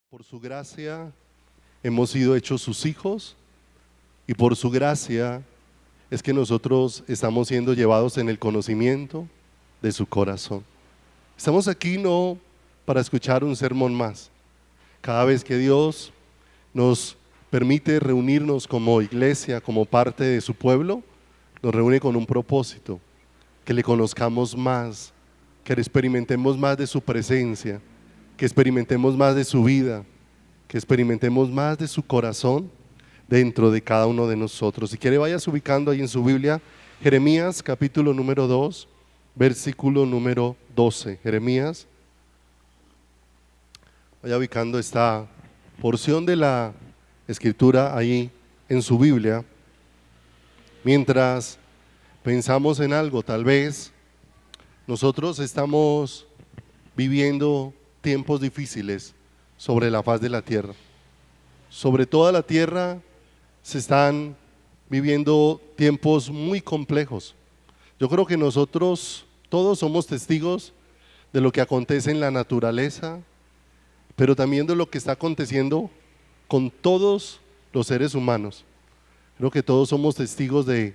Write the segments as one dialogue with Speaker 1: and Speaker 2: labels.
Speaker 1: Por su gracia hemos sido hechos sus hijos y por su gracia es que nosotros estamos siendo llevados en el conocimiento de su corazón. Estamos aquí no para escuchar un sermón más. Cada vez que Dios nos permite reunirnos como iglesia, como parte de su pueblo, nos reúne con un propósito, que le conozcamos más, que experimentemos más de su presencia, que experimentemos más de su vida, que experimentemos más de su corazón dentro de cada uno de nosotros. Si quiere, vayas ubicando ahí en su Biblia Jeremías capítulo número 2, versículo número 12. Jeremías, vaya ubicando esta porción de la escritura ahí en su Biblia. Mientras pensamos en algo, tal vez nosotros estamos viviendo tiempos difíciles sobre la faz de la tierra. Sobre toda la tierra se están viviendo tiempos muy complejos. Yo creo que nosotros todos somos testigos de lo que acontece en la naturaleza, pero también de lo que está aconteciendo con todos los seres humanos. Creo que todos somos testigos de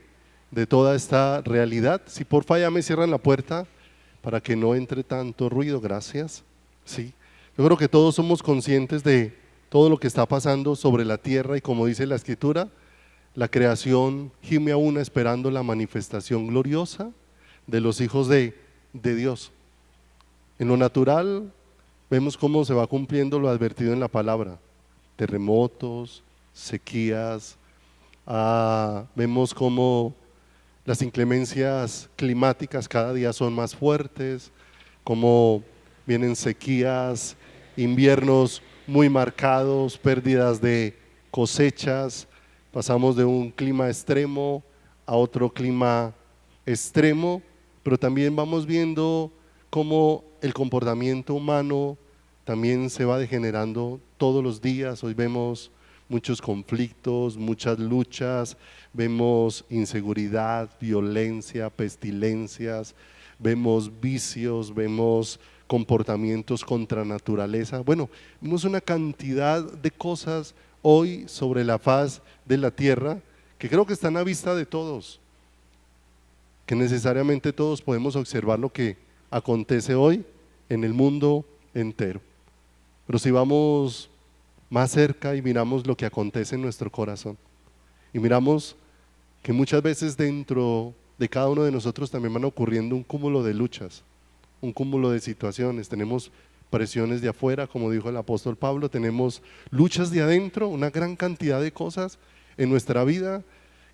Speaker 1: toda esta realidad. Si porfa ya me cierran la puerta para que no entre tanto ruido, gracias. Sí, yo creo que todos somos conscientes de todo lo que está pasando sobre la tierra y como dice la escritura, la creación gime a una esperando la manifestación gloriosa de los hijos de Dios. En lo natural vemos cómo se va cumpliendo lo advertido en la palabra: terremotos, sequías, vemos cómo las inclemencias climáticas cada día son más fuertes, cómo vienen sequías, inviernos muy marcados, pérdidas de cosechas, pasamos de un clima extremo a otro clima extremo, pero también vamos viendo cómo el comportamiento humano también se va degenerando todos los días. Hoy vemos muchos conflictos, muchas luchas, vemos inseguridad, violencia, pestilencias, vemos vicios, vemos comportamientos contra naturaleza. Bueno, vemos una cantidad de cosas hoy sobre la faz de la tierra que creo que están a vista de todos, que necesariamente todos podemos observar lo que acontece hoy en el mundo entero. Pero si vamos más cerca y miramos lo que acontece en nuestro corazón y miramos que muchas veces dentro de cada uno de nosotros también van ocurriendo un cúmulo de luchas, un cúmulo de situaciones. Tenemos presiones de afuera, como dijo el apóstol Pablo, tenemos luchas de adentro, una gran cantidad de cosas en nuestra vida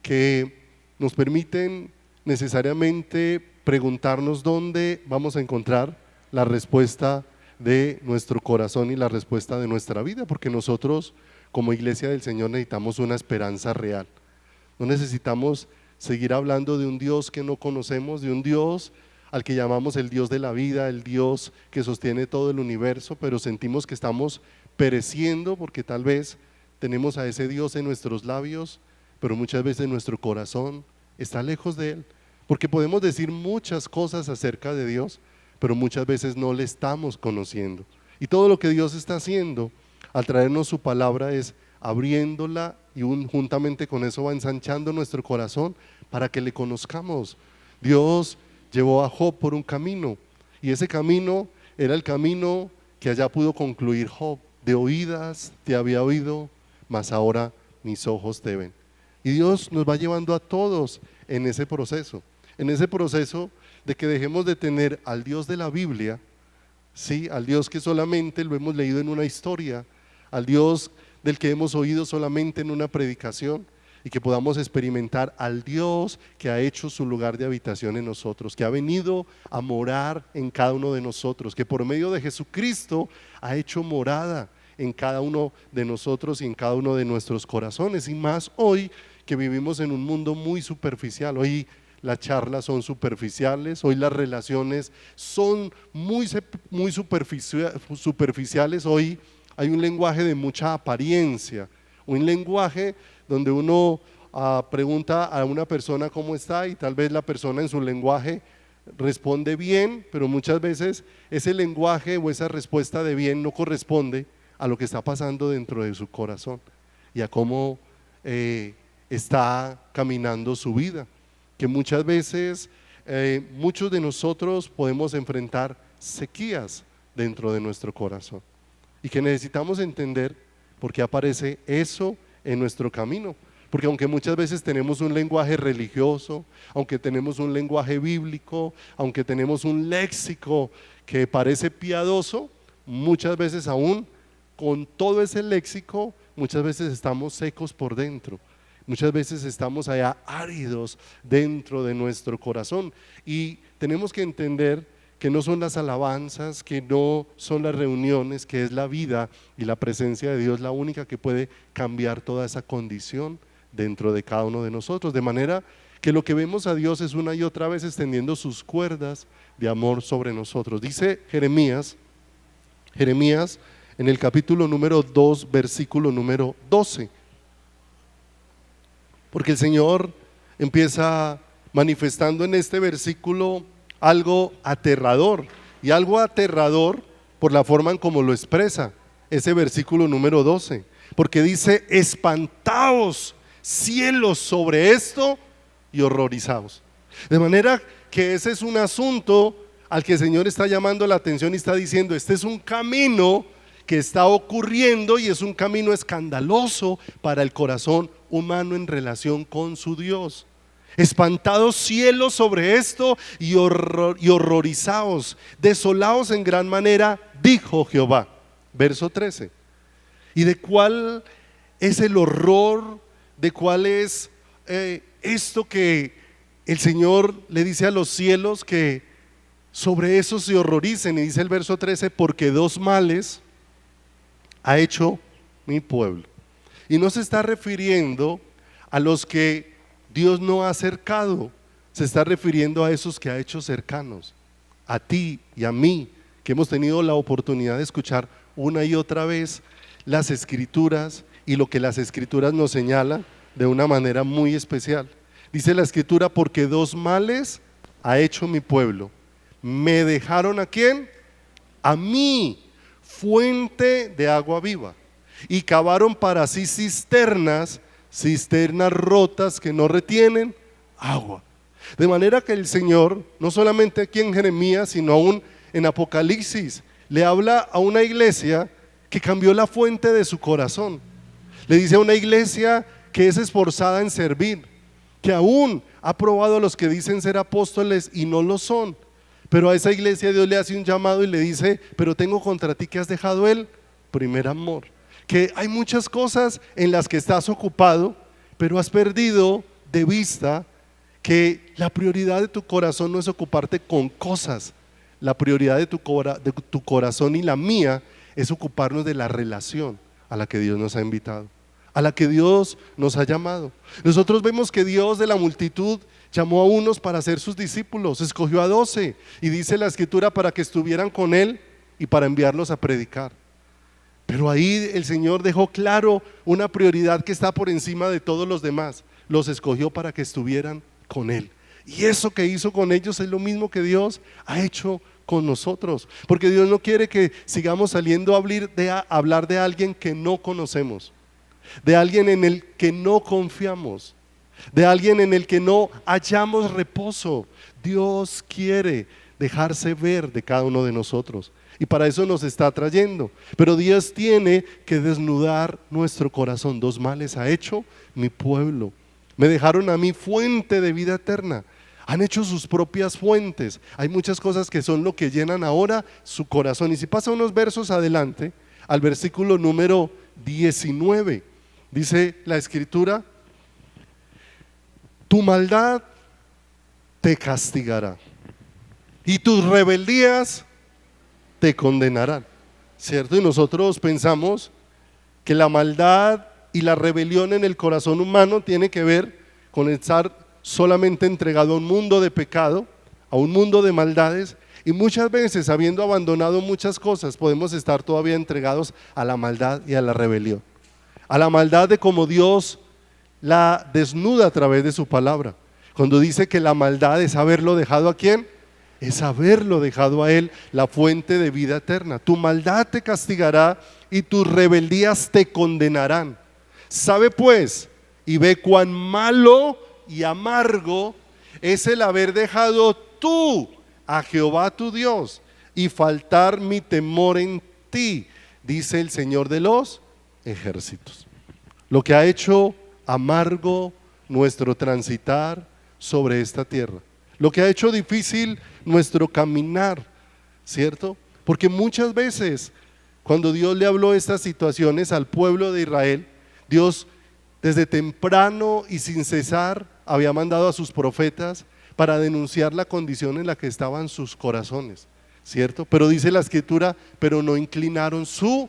Speaker 1: que nos permiten necesariamente preguntarnos dónde vamos a encontrar la respuesta de nuestro corazón y la respuesta de nuestra vida, porque nosotros como iglesia del Señor necesitamos una esperanza real. No necesitamos seguir hablando de un Dios que no conocemos, de un Dios al que llamamos el Dios de la vida, el Dios que sostiene todo el universo, pero sentimos que estamos pereciendo porque tal vez tenemos a ese Dios en nuestros labios, pero muchas veces nuestro corazón está lejos de Él, porque podemos decir muchas cosas acerca de Dios, pero muchas veces no le estamos conociendo. Y todo lo que Dios está haciendo al traernos su palabra es abriéndola y juntamente con eso va ensanchando nuestro corazón para que le conozcamos. Dios llevó a Job por un camino y ese camino era el camino que allá pudo concluir Job: de oídas te había oído, mas ahora mis ojos te ven. Y Dios nos va llevando a todos en ese proceso de que dejemos de tener al Dios de la Biblia, ¿sí? Al Dios que solamente lo hemos leído en una historia, al Dios del que hemos oído solamente en una predicación, y que podamos experimentar al Dios que ha hecho su lugar de habitación en nosotros, que ha venido a morar en cada uno de nosotros, que por medio de Jesucristo ha hecho morada en cada uno de nosotros y en cada uno de nuestros corazones. Y más hoy que vivimos en un mundo muy superficial. Hoy las charlas son superficiales, hoy las relaciones son muy superficiales, hoy hay un lenguaje de mucha apariencia, un lenguaje donde uno pregunta a una persona cómo está y tal vez la persona en su lenguaje responde bien, pero muchas veces ese lenguaje o esa respuesta de bien no corresponde a lo que está pasando dentro de su corazón y a cómo está caminando su vida, que muchas veces muchos de nosotros podemos enfrentar sequías dentro de nuestro corazón y que necesitamos entender por qué aparece eso en nuestro camino. Porque aunque muchas veces tenemos un lenguaje religioso, aunque tenemos un lenguaje bíblico, aunque tenemos un léxico que parece piadoso, muchas veces aún con todo ese léxico, muchas veces estamos secos por dentro. Muchas veces estamos allá áridos dentro de nuestro corazón y tenemos que entender que no son las alabanzas, que no son las reuniones, que es la vida y la presencia de Dios la única que puede cambiar toda esa condición dentro de cada uno de nosotros, de manera que lo que vemos a Dios es una y otra vez extendiendo sus cuerdas de amor sobre nosotros. Dice Jeremías en el capítulo número 2, versículo número 12, porque el Señor empieza manifestando en este versículo algo aterrador, y algo aterrador por la forma en cómo lo expresa ese versículo número 12, porque dice: espantaos cielos sobre esto y horrorizados. De manera que ese es un asunto al que el Señor está llamando la atención y está diciendo: este es un camino que está ocurriendo y es un camino escandaloso para el corazón humano en relación con su Dios. Espantados cielos sobre esto y horrorizados, desolados en gran manera, dijo Jehová. Verso 13. ¿Y de cuál es el horror? ¿De cuál es esto que el Señor le dice a los cielos que sobre eso se horroricen? Y dice el verso 13: porque dos males ha hecho mi pueblo. Y no se está refiriendo a los que Dios no ha acercado, se está refiriendo a esos que ha hecho cercanos, a ti y a mí, que hemos tenido la oportunidad de escuchar una y otra vez las Escrituras y lo que las Escrituras nos señalan de una manera muy especial. Dice la Escritura: porque dos males ha hecho mi pueblo. Me dejaron ¿a quién? A mí, fuente de agua viva, y cavaron para sí cisternas rotas que no retienen agua. De manera que el Señor, no solamente aquí en Jeremías, sino aún en Apocalipsis, le habla a una iglesia que cambió la fuente de su corazón. Le dice a una iglesia que es esforzada en servir, que aún ha probado a los que dicen ser apóstoles y no lo son, pero a esa iglesia Dios le hace un llamado y le dice: pero tengo contra ti que has dejado el primer amor. Que hay muchas cosas en las que estás ocupado, pero has perdido de vista que la prioridad de tu corazón no es ocuparte con cosas. La prioridad de tu corazón y la mía es ocuparnos de la relación a la que Dios nos ha invitado, a la que Dios nos ha llamado. Nosotros vemos que Dios de la multitud llamó a unos para ser sus discípulos, escogió a 12 y dice la Escritura para que estuvieran con Él y para enviarlos a predicar. Pero ahí el Señor dejó claro una prioridad que está por encima de todos los demás. Los escogió para que estuvieran con Él. Y eso que hizo con ellos es lo mismo que Dios ha hecho con nosotros. Porque Dios no quiere que sigamos saliendo a hablar de alguien que no conocemos, de alguien en el que no confiamos, de alguien en el que no hallamos reposo. Dios quiere dejarse ver de cada uno de nosotros. Y para eso nos está trayendo. Pero Dios tiene que desnudar nuestro corazón. Dos males ha hecho mi pueblo. Me dejaron a mí fuente de vida eterna. Han hecho sus propias fuentes. Hay muchas cosas que son lo que llenan ahora su corazón. Y si pasa unos versos adelante, al versículo número 19, dice la Escritura: tu maldad te castigará y tus rebeldías te condenarán, ¿cierto? Y nosotros pensamos que la maldad y la rebelión en el corazón humano tiene que ver con estar solamente entregado a un mundo de pecado, a un mundo de maldades, y muchas veces, habiendo abandonado muchas cosas, podemos estar todavía entregados a la maldad y a la rebelión, a la maldad de cómo Dios la desnuda a través de su palabra, cuando dice que la maldad es haberlo dejado ¿a quién? es haberlo dejado a Él, la fuente de vida eterna. Tu maldad te castigará y tus rebeldías te condenarán. Sabe pues y ve cuán malo y amargo es el haber dejado tú a Jehová tu Dios y faltar mi temor en ti, dice el Señor de los ejércitos. Lo que ha hecho amargo nuestro transitar sobre esta tierra, lo que ha hecho difícil nuestro caminar, ¿cierto? Porque muchas veces cuando Dios le habló estas situaciones al pueblo de Israel, Dios desde temprano y sin cesar había mandado a sus profetas para denunciar la condición en la que estaban sus corazones, ¿cierto? Pero dice la Escritura, pero no inclinaron su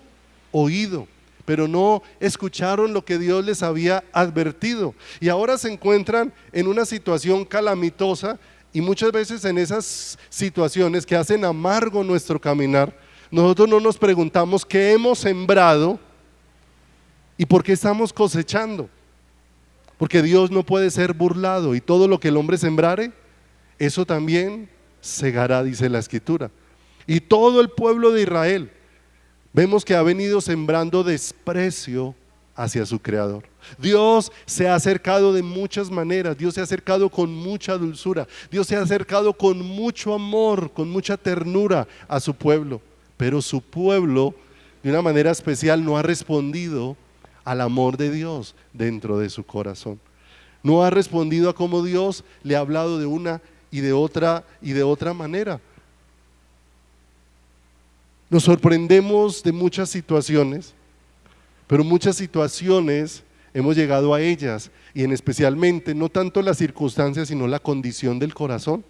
Speaker 1: oído, pero no escucharon lo que Dios les había advertido, y ahora se encuentran en una situación calamitosa. Y muchas veces en esas situaciones que hacen amargo nuestro caminar, nosotros no nos preguntamos qué hemos sembrado y por qué estamos cosechando, porque Dios no puede ser burlado, y todo lo que el hombre sembrare, eso también segará, dice la Escritura. Y todo el pueblo de Israel vemos que ha venido sembrando desprecio hacia su Creador. Dios se ha acercado de muchas maneras, Dios se ha acercado con mucha dulzura, Dios se ha acercado con mucho amor, con mucha ternura a su pueblo, pero su pueblo de una manera especial no ha respondido al amor de Dios dentro de su corazón. No ha respondido a cómo Dios le ha hablado de una y de otra manera. Nos sorprendemos de muchas situaciones, pero muchas situaciones hemos llegado a ellas, y en especialmente no tanto las circunstancias sino la condición del corazón,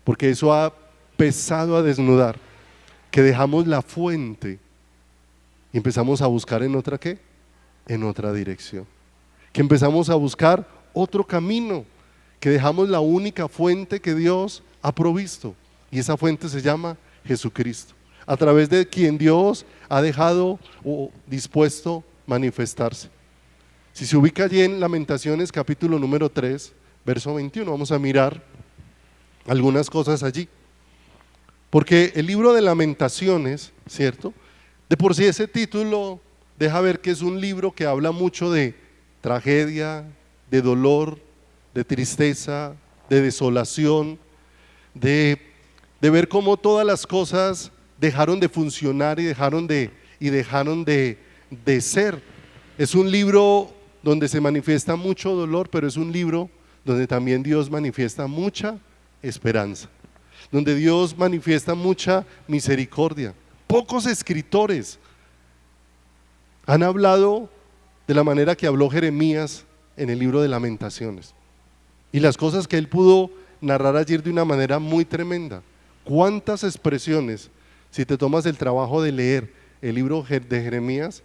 Speaker 1: porque eso ha empezado a desnudar, que dejamos la fuente y empezamos a buscar en otra ¿qué? En otra dirección, que empezamos a buscar otro camino, que dejamos la única fuente que Dios ha provisto, y esa fuente se llama Jesucristo, a través de quien Dios ha dejado o dispuesto manifestarse. Si se ubica allí en Lamentaciones capítulo número 3, verso 21, vamos a mirar algunas cosas allí, porque el libro de Lamentaciones, ¿cierto? De por sí ese título deja ver que es un libro que habla mucho de tragedia, de dolor, de tristeza, de desolación, de ver cómo todas las cosas dejaron de funcionar y dejaron de ser. Es un libro donde se manifiesta mucho dolor, pero es un libro donde también Dios manifiesta mucha esperanza, donde Dios manifiesta mucha misericordia. Pocos escritores han hablado de la manera que habló Jeremías en el libro de Lamentaciones, y las cosas que él pudo narrar ayer de una manera muy tremenda. Cuántas expresiones, si te tomas el trabajo de leer el libro de Jeremías,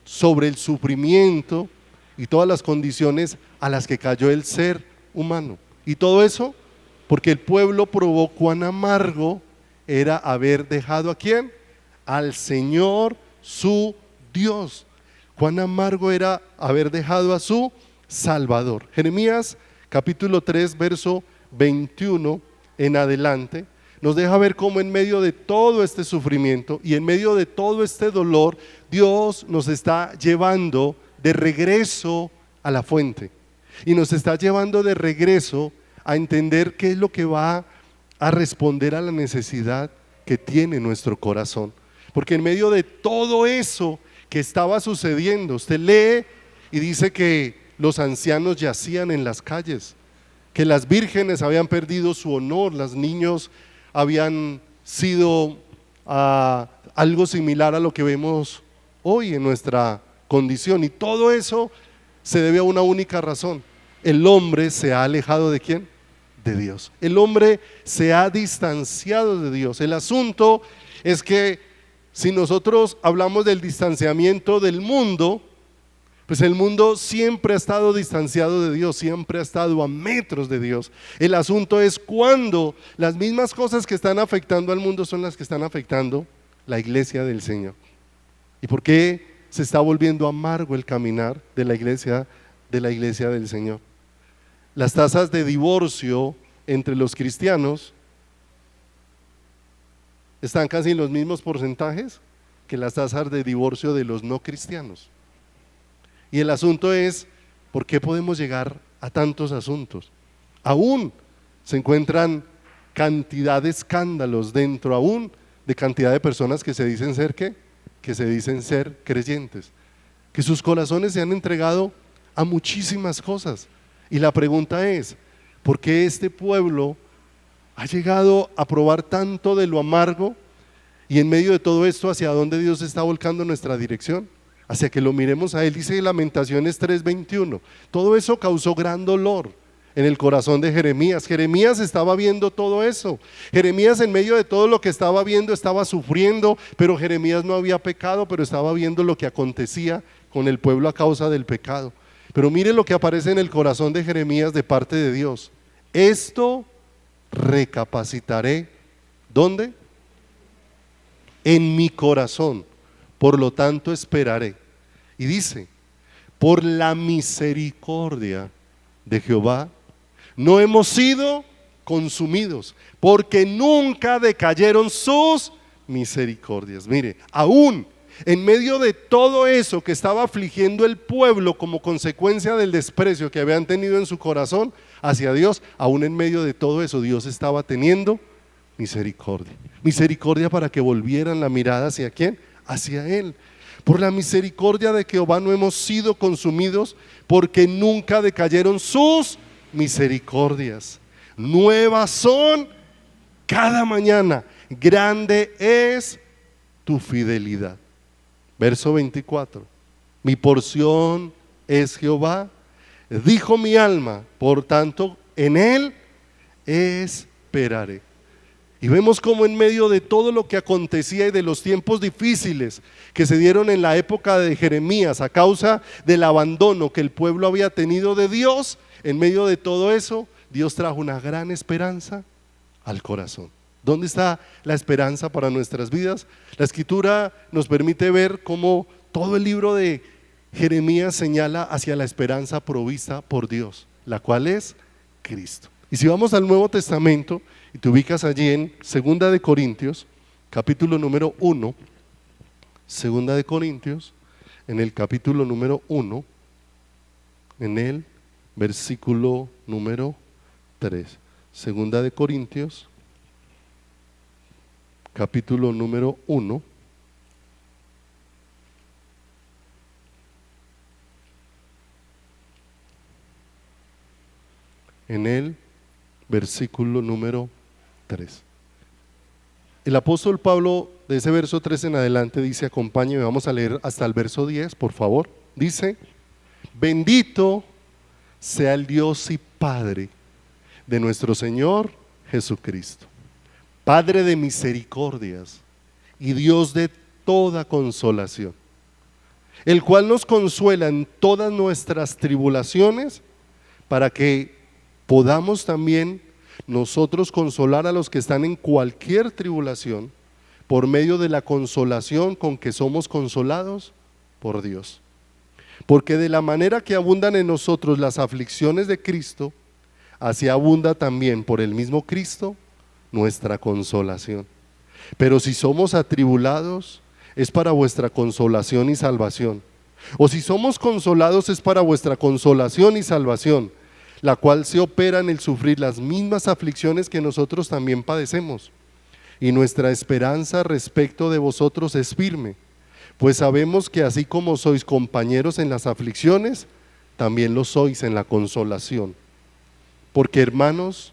Speaker 1: sobre el sufrimiento y todas las condiciones a las que cayó el ser humano, y todo eso porque el pueblo probó cuán amargo era haber dejado ¿a quién? Al Señor su Dios. Cuán amargo era haber dejado a su Salvador. Jeremías capítulo 3 verso 21 en adelante nos deja ver cómo en medio de todo este sufrimiento y en medio de todo este dolor, Dios nos está llevando de regreso a la fuente, y nos está llevando de regreso a entender qué es lo que va a responder a la necesidad que tiene nuestro corazón. Porque en medio de todo eso que estaba sucediendo, usted lee y dice que los ancianos yacían en las calles, que las vírgenes habían perdido su honor, los niños habían sido algo similar a lo que vemos hoy en nuestra condición, y todo eso se debe a una única razón: el hombre se ha alejado ¿de quién? De Dios. El hombre se ha distanciado de Dios. El asunto es que si nosotros hablamos del distanciamiento del mundo, pues el mundo siempre ha estado distanciado de Dios, siempre ha estado a metros de Dios. El asunto es cuando las mismas cosas que están afectando al mundo son las que están afectando la iglesia del Señor. ¿Y por qué se está volviendo amargo el caminar de la iglesia del Señor? Las tasas de divorcio entre los cristianos están casi en los mismos porcentajes que las tasas de divorcio de los no cristianos. Y el asunto es, ¿por qué podemos llegar a tantos asuntos? Aún se encuentran cantidad de escándalos dentro aún de cantidad de personas que se dicen ser ¿qué? Que se dicen ser creyentes, que sus corazones se han entregado a muchísimas cosas. Y la pregunta es, ¿por qué este pueblo ha llegado a probar tanto de lo amargo? Y en medio de todo esto, ¿hacia dónde Dios está volcando nuestra dirección? Hacia que lo miremos a Él. Dice Lamentaciones 3:21, todo eso causó gran dolor en el corazón de Jeremías. Jeremías estaba viendo todo eso. Jeremías, en medio de todo lo que estaba viendo, estaba sufriendo, pero Jeremías no había pecado, pero estaba viendo lo que acontecía con el pueblo a causa del pecado. Pero mire lo que aparece en el corazón de Jeremías de parte de Dios: esto recapacitaré, ¿dónde? En mi corazón, por lo tanto esperaré. Y dice, por la misericordia de Jehová no hemos sido consumidos, porque nunca decayeron sus misericordias. Mire, aún en medio de todo eso que estaba afligiendo el pueblo como consecuencia del desprecio que habían tenido en su corazón hacia Dios, aún en medio de todo eso Dios estaba teniendo misericordia. Misericordia para que volvieran la mirada ¿hacia quién? Hacia Él. Por la misericordia de Jehová no hemos sido consumidos, porque nunca decayeron sus misericordias. Nuevas son cada mañana, grande es tu fidelidad. Verso 24, mi porción es Jehová, dijo mi alma, por tanto en Él esperaré. Y vemos cómo en medio de todo lo que acontecía y de los tiempos difíciles que se dieron en la época de Jeremías a causa del abandono que el pueblo había tenido de Dios, en medio de todo eso Dios trajo una gran esperanza al corazón. ¿Dónde está la esperanza para nuestras vidas? La Escritura nos permite ver cómo todo el libro de Jeremías señala hacia la esperanza provista por Dios, la cual es Cristo. Y si vamos al Nuevo Testamento y te ubicas allí en 2 de Corintios, capítulo número 1, 2 de Corintios, en el capítulo número 1, en el versículo número 3. 2 de Corintios, capítulo número 1, en el versículo número 3. El apóstol Pablo, de ese verso 3 en adelante, dice, acompáñeme, vamos a leer hasta el verso 10, por favor. Dice, bendito sea el Dios y Padre de nuestro Señor Jesucristo, Padre de misericordias y Dios de toda consolación, el cual nos consuela en todas nuestras tribulaciones, para que podamos también nosotros consolar a los que están en cualquier tribulación, por medio de la consolación con que somos consolados por Dios. Porque de la manera que abundan en nosotros las aflicciones de Cristo, así abunda también por el mismo Cristo nuestra consolación. Pero si somos atribulados, es para vuestra consolación y salvación. O si somos consolados, es para vuestra consolación y salvación, la cual se opera en el sufrir las mismas aflicciones que nosotros también padecemos. Y nuestra esperanza respecto de vosotros es firme, pues sabemos que así como sois compañeros en las aflicciones, también lo sois en la consolación. Porque, hermanos,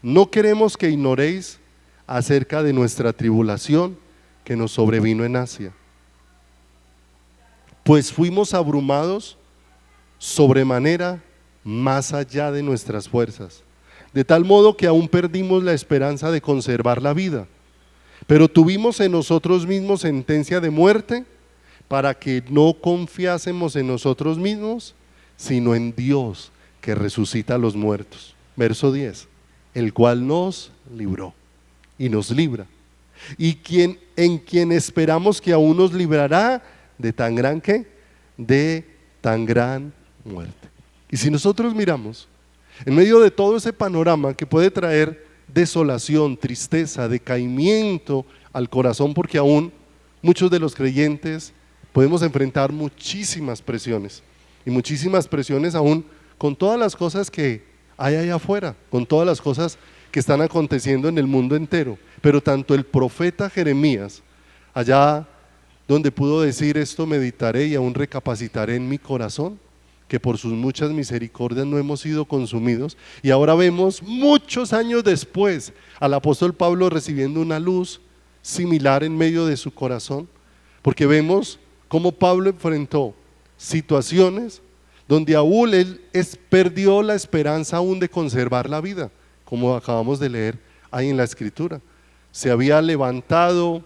Speaker 1: no queremos que ignoréis acerca de nuestra tribulación que nos sobrevino en Asia, pues fuimos abrumados sobremanera más allá de nuestras fuerzas, de tal modo que aún perdimos la esperanza de conservar la vida, pero tuvimos en nosotros mismos sentencia de muerte, para que no confiásemos en nosotros mismos, sino en Dios que resucita a los muertos. Verso 10, el cual nos libró y nos libra, y en quien esperamos que aún nos librará de tan gran ¿qué? De tan gran muerte. Y si nosotros miramos, en medio de todo ese panorama que puede traer desolación, tristeza, decaimiento al corazón, porque aún muchos de los creyentes podemos enfrentar muchísimas presiones, y muchísimas presiones aún con todas las cosas que hay allá afuera, con todas las cosas que están aconteciendo en el mundo entero. Pero tanto el profeta Jeremías, allá donde pudo decir: esto meditaré y aún recapacitaré en mi corazón, que por sus muchas misericordias no hemos sido consumidos. Y ahora vemos muchos años después al apóstol Pablo recibiendo una luz similar en medio de su corazón, porque vemos cómo Pablo enfrentó situaciones donde aún él perdió la esperanza aún de conservar la vida, como acabamos de leer ahí en la escritura. Se había levantado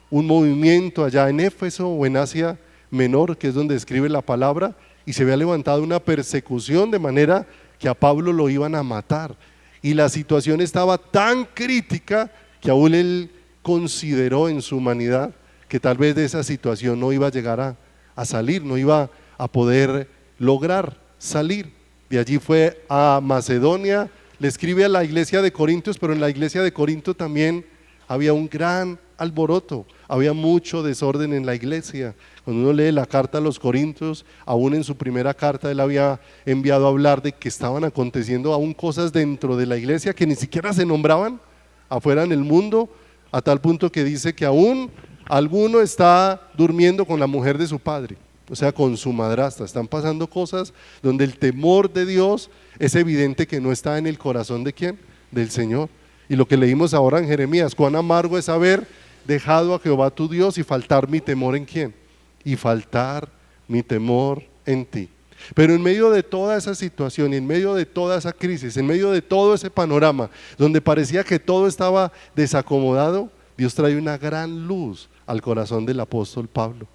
Speaker 1: un movimiento allá en Éfeso o en Asia Menor, que es donde escribe la palabra, y se había levantado una persecución de manera que a Pablo lo iban a matar, y la situación estaba tan crítica que aún él consideró en su humanidad que tal vez de esa situación no iba a llegar a salir, no iba a poder lograr salir. De allí fue a Macedonia, le escribe a la iglesia de Corintios, pero en la iglesia de Corinto también había un gran alboroto, había mucho desorden en la iglesia. Cuando uno lee la carta a los Corintios, aún en su primera carta él había enviado a hablar de que estaban aconteciendo aún cosas dentro de la iglesia que ni siquiera se nombraban afuera en el mundo, a tal punto que dice que aún alguno está durmiendo con la mujer de su padre, o sea, con su madrastra. Están pasando cosas donde el temor de Dios es evidente que no está en el corazón de ¿quién? Del Señor. Y lo que leímos ahora en Jeremías: cuán amargo es haber dejado a Jehová tu Dios y faltar mi temor en ¿quién? Y faltar mi temor en ti. Pero en medio de toda esa situación, en medio de toda esa crisis, en medio de todo ese panorama donde parecía que todo estaba desacomodado, Dios trae una gran luz al corazón del apóstol Pablo,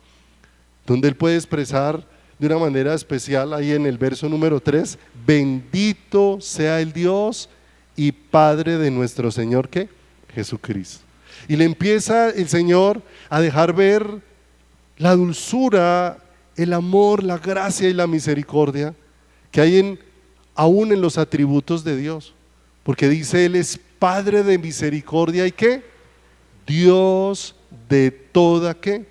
Speaker 1: donde él puede expresar de una manera especial ahí en el verso número 3: bendito sea el Dios y Padre de nuestro Señor, ¿qué? Jesucristo. Y le empieza el Señor a dejar ver la dulzura, el amor, la gracia y la misericordia que hay aún en los atributos de Dios, porque dice: Él es Padre de misericordia y ¿qué? Dios de toda ¿qué?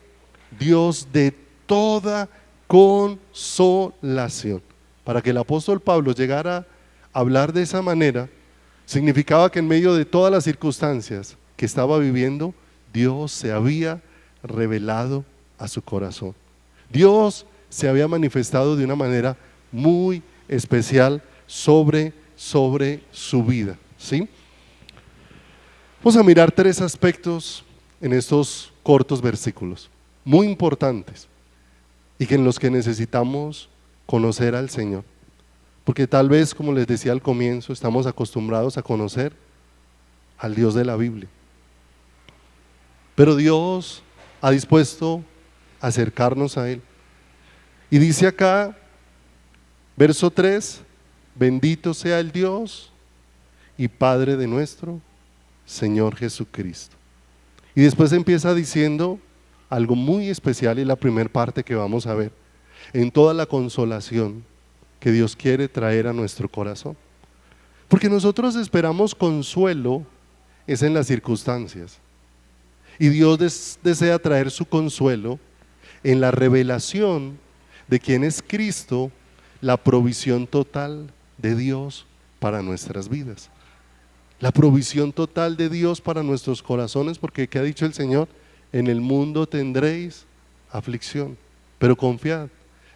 Speaker 1: Dios de toda consolación. Para que el apóstol Pablo llegara a hablar de esa manera, significaba que en medio de todas las circunstancias que estaba viviendo, Dios se había revelado a su corazón. Dios se había manifestado de una manera muy especial sobre su vida, ¿sí? Vamos a mirar 3 aspectos en estos cortos versículos, muy importantes, y que en los que necesitamos conocer al Señor. Porque tal vez, como les decía al comienzo, estamos acostumbrados a conocer al Dios de la Biblia, pero Dios ha dispuesto a acercarnos a Él. Y dice acá, verso 3: bendito sea el Dios y Padre de nuestro Señor Jesucristo. Y después empieza diciendo algo muy especial, y la primera parte que vamos a ver, en toda la consolación que Dios quiere traer a nuestro corazón. Porque nosotros esperamos consuelo es en las circunstancias, y Dios desea traer su consuelo en la revelación de quién es Cristo, la provisión total de Dios para nuestras vidas, la provisión total de Dios para nuestros corazones. Porque ¿qué ha dicho el Señor? En el mundo tendréis aflicción, pero confiad,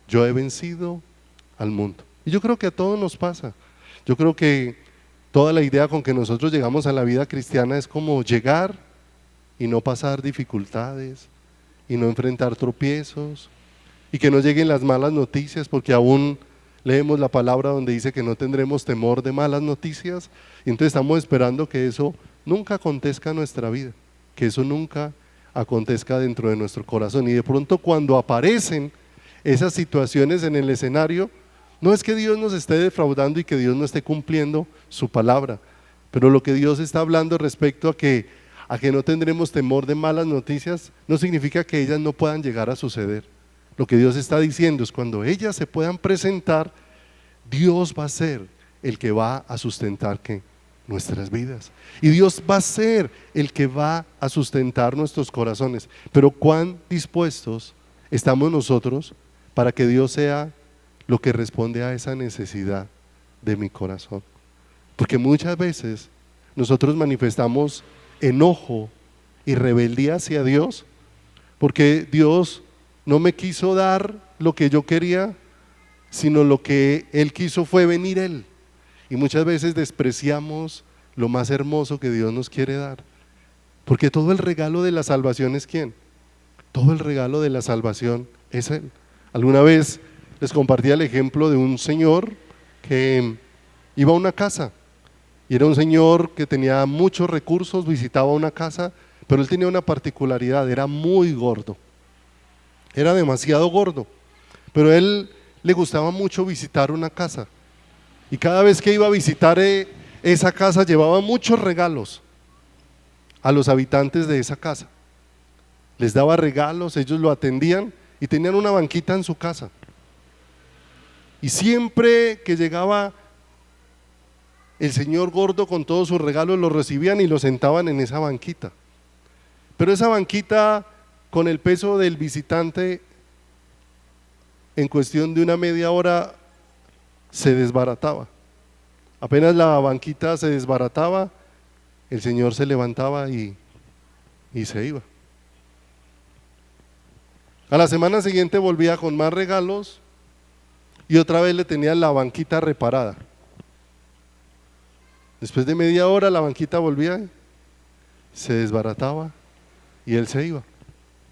Speaker 1: yo he vencido al mundo. Y yo creo que a todos nos pasa. Yo creo que toda la idea con que nosotros llegamos a la vida cristiana es como llegar y no pasar dificultades, y no enfrentar tropiezos, y que no lleguen las malas noticias, porque aún leemos la palabra donde dice que no tendremos temor de malas noticias, y entonces estamos esperando que eso nunca acontezca en nuestra vida, que eso nunca acontezca dentro de nuestro corazón. Y de pronto, cuando aparecen esas situaciones en el escenario, no es que Dios nos esté defraudando y que Dios no esté cumpliendo su palabra, pero lo que Dios está hablando respecto a que no tendremos temor de malas noticias, no significa que ellas no puedan llegar a suceder. Lo que Dios está diciendo es: cuando ellas se puedan presentar, Dios va a ser el que va a sustentar ¿qué? nuestras vidas. Y Dios va a ser el que va a sustentar nuestros corazones. Pero cuán dispuestos estamos nosotros para que Dios sea lo que responde a esa necesidad de mi corazón. Porque muchas veces nosotros manifestamos enojo y rebeldía hacia Dios porque Dios no me quiso dar lo que yo quería, sino lo que Él quiso fue venir Él. Y muchas veces despreciamos lo más hermoso que Dios nos quiere dar. Porque todo el regalo de la salvación es ¿quién? Todo el regalo de la salvación es Él. Alguna vez les compartí el ejemplo de un señor que iba a una casa. Y era un señor que tenía muchos recursos, visitaba una casa, pero él tenía una particularidad, era muy gordo. Era demasiado gordo. Pero a él le gustaba mucho visitar una casa. Y cada vez que iba a visitar esa casa llevaba muchos regalos a los habitantes de esa casa. Les daba regalos, ellos lo atendían y tenían una banquita en su casa. Y siempre que llegaba el señor gordo con todos sus regalos, lo recibían y lo sentaban en esa banquita. Pero esa banquita, con el peso del visitante, en cuestión de una media hora se desbarataba. Apenas la banquita se desbarataba, el señor se levantaba y se iba. A la semana siguiente volvía con más regalos y otra vez le tenían la banquita reparada. Después de media hora la banquita volvía, se desbarataba y él se iba.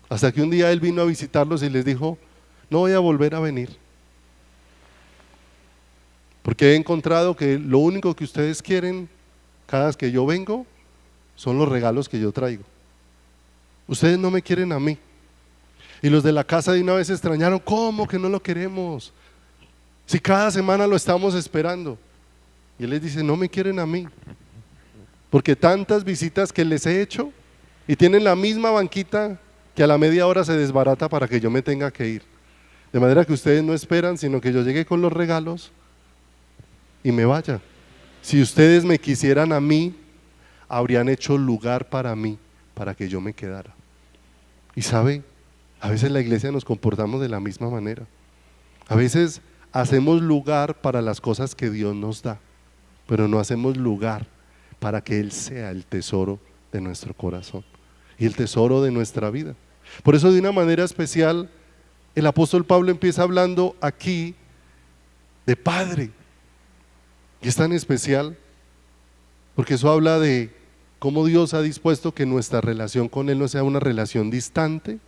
Speaker 1: Hasta que un día él vino a visitarlos y les dijo: no voy a volver a venir, porque he encontrado que lo único que ustedes quieren cada vez que yo vengo son los regalos que yo traigo. Ustedes no me quieren a mí. Y los de la casa de una vez se extrañaron: ¿cómo que no lo queremos? Si cada semana lo estamos esperando. Y él les dice: no me quieren a mí, porque tantas visitas que les he hecho y tienen la misma banquita que a la media hora se desbarata para que yo me tenga que ir. De manera que ustedes no esperan sino que yo llegue con los regalos y me vaya. Si ustedes me quisieran a mí, habrían hecho lugar para mí, para que yo me quedara. Y sabe, a veces en la iglesia nos comportamos de la misma manera. A veces hacemos lugar para las cosas que Dios nos da, pero no hacemos lugar para que Él sea el tesoro de nuestro corazón y el tesoro de nuestra vida. Por eso, de una manera especial, el apóstol Pablo empieza hablando aquí de Padre. Y es tan especial porque eso habla de cómo Dios ha dispuesto que nuestra relación con Él no sea una relación distante,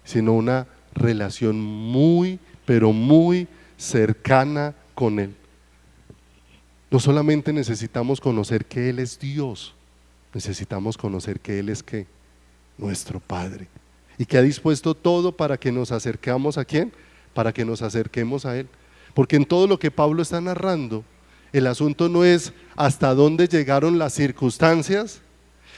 Speaker 1: sino una relación muy, pero muy cercana con Él. No solamente necesitamos conocer que Él es Dios, necesitamos conocer que Él es ¿qué? Nuestro Padre, y que ha dispuesto todo para que nos acercamos ¿a quién? Para que nos acerquemos a Él. Porque en todo lo que Pablo está narrando, el asunto no es hasta dónde llegaron las circunstancias,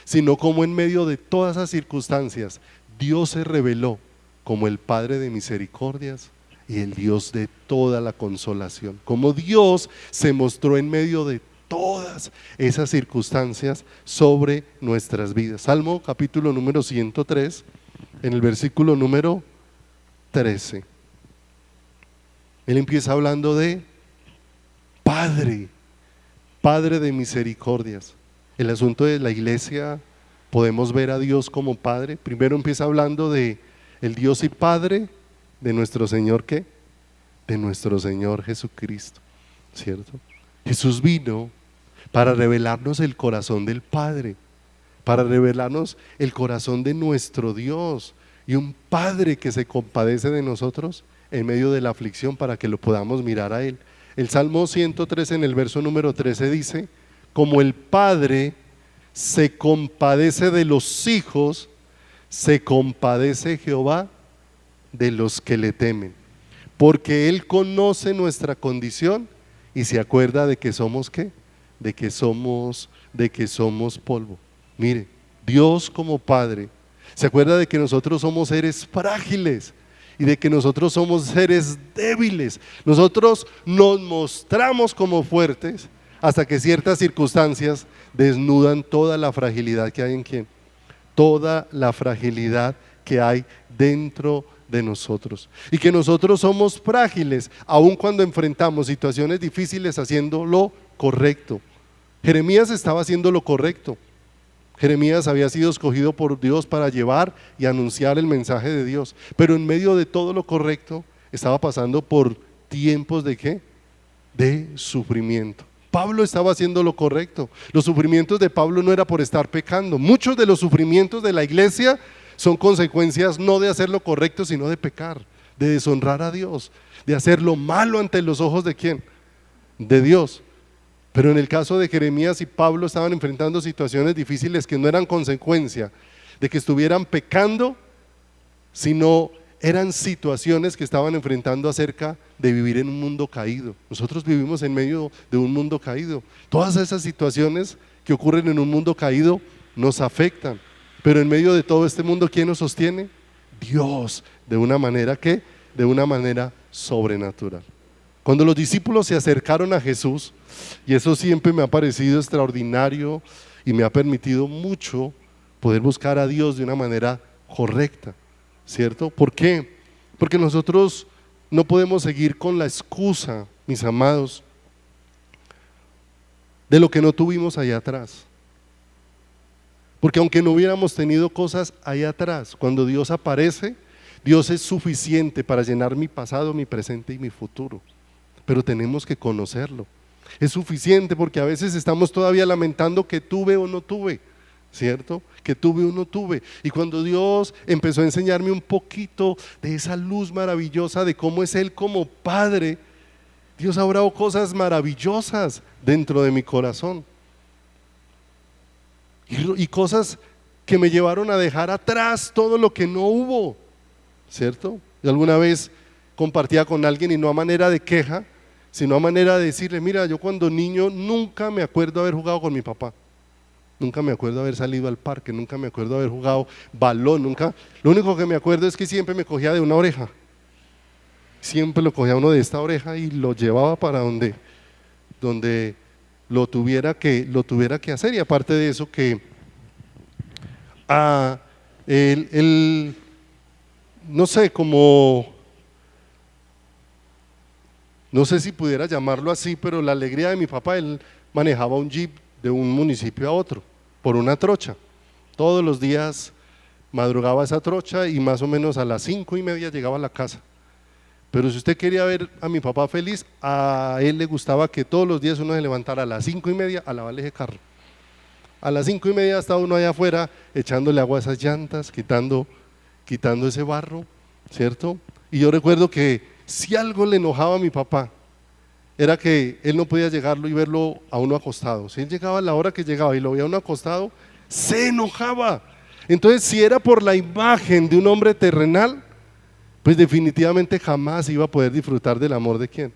Speaker 1: sino cómo en medio de todas esas circunstancias Dios se reveló como el Padre de misericordias y el Dios de toda la consolación. Como Dios se mostró en medio de todas esas circunstancias sobre nuestras vidas. Salmo capítulo número 103, en el versículo número 13. Él empieza hablando de Padre, Padre de misericordias. El asunto de la iglesia, podemos ver a Dios como Padre. Primero empieza hablando de el Dios y Padre de nuestro Señor, ¿qué? De nuestro Señor Jesucristo, ¿cierto? Jesús vino para revelarnos el corazón del Padre, para revelarnos el corazón de nuestro Dios, y un Padre que se compadece de nosotros en medio de la aflicción para que lo podamos mirar a Él. El Salmo 103 en el verso número 13 dice: como el Padre se compadece de los hijos, se compadece Jehová de los que le temen, porque Él conoce nuestra condición y se acuerda de que somos ¿qué? De que somos polvo. Mire, Dios como Padre se acuerda de que nosotros somos seres frágiles y de que nosotros somos seres débiles. Nosotros nos mostramos como fuertes hasta que ciertas circunstancias desnudan toda la fragilidad que hay en quién, toda la fragilidad que hay dentro de nosotros, y que nosotros somos frágiles aun cuando enfrentamos situaciones difíciles haciendo lo correcto. Jeremías estaba haciendo lo correcto. Jeremías había sido escogido por Dios para llevar y anunciar el mensaje de Dios, pero en medio de todo lo correcto estaba pasando por tiempos de ¿qué? De sufrimiento. Pablo estaba haciendo lo correcto. Los sufrimientos de Pablo no era por estar pecando. Muchos de los sufrimientos de la iglesia son consecuencias no de hacer lo correcto, sino de pecar, de deshonrar a Dios, de hacer lo malo ante los ojos de ¿quién? De Dios. Pero en el caso de Jeremías y Pablo estaban enfrentando situaciones difíciles que no eran consecuencia de que estuvieran pecando, sino eran situaciones que estaban enfrentando acerca de vivir en un mundo caído. Nosotros vivimos en medio de un mundo caído. Todas esas situaciones que ocurren en un mundo caído nos afectan, pero en medio de todo este mundo, ¿quién nos sostiene? Dios, de una manera ¿qué? De una manera sobrenatural. Cuando los discípulos se acercaron a Jesús, y eso siempre me ha parecido extraordinario y me ha permitido mucho poder buscar a Dios de una manera correcta, ¿cierto? ¿Por qué? Porque nosotros no podemos seguir con la excusa, mis amados, de lo que no tuvimos allá atrás. Porque aunque no hubiéramos tenido cosas allá atrás, cuando Dios aparece, Dios es suficiente para llenar mi pasado, mi presente y mi futuro. Pero tenemos que conocerlo. Es suficiente, porque a veces estamos todavía lamentando que tuve o no tuve, ¿cierto? Que tuve o no tuve. Y cuando Dios empezó a enseñarme un poquito de esa luz maravillosa de cómo es Él como Padre, Dios ha obrado cosas maravillosas dentro de mi corazón. Y cosas que me llevaron a dejar atrás todo lo que no hubo, ¿cierto? Yo alguna vez compartía con alguien, y no a manera de queja, sino a manera de decirle: mira, yo cuando niño nunca me acuerdo haber jugado con mi papá, nunca me acuerdo haber salido al parque, nunca me acuerdo haber jugado balón, nunca. Lo único que me acuerdo es que siempre me cogía de una oreja, siempre lo cogía uno de esta oreja y lo llevaba para donde lo tuviera que hacer. Y aparte de eso, que él no sé, como, no sé si pudiera llamarlo así, pero la alegría de mi papá, él manejaba un jeep de un municipio a otro por una trocha. Todos los días madrugaba esa trocha y más o menos a las 5:30 llegaba a la casa. Pero si usted quería ver a mi papá feliz, a él le gustaba que todos los días uno se levantara a las 5:30 a lavarle ese carro. A las 5:30 estaba uno allá afuera echándole agua a esas llantas, quitando ese barro, ¿cierto? Y yo recuerdo que si algo le enojaba a mi papá, era que él no podía llegarlo y verlo a uno acostado. Si él llegaba a la hora que llegaba y lo veía a uno acostado, se enojaba. Entonces, si era por la imagen de un hombre terrenal, pues definitivamente jamás iba a poder disfrutar del amor de ¿quién?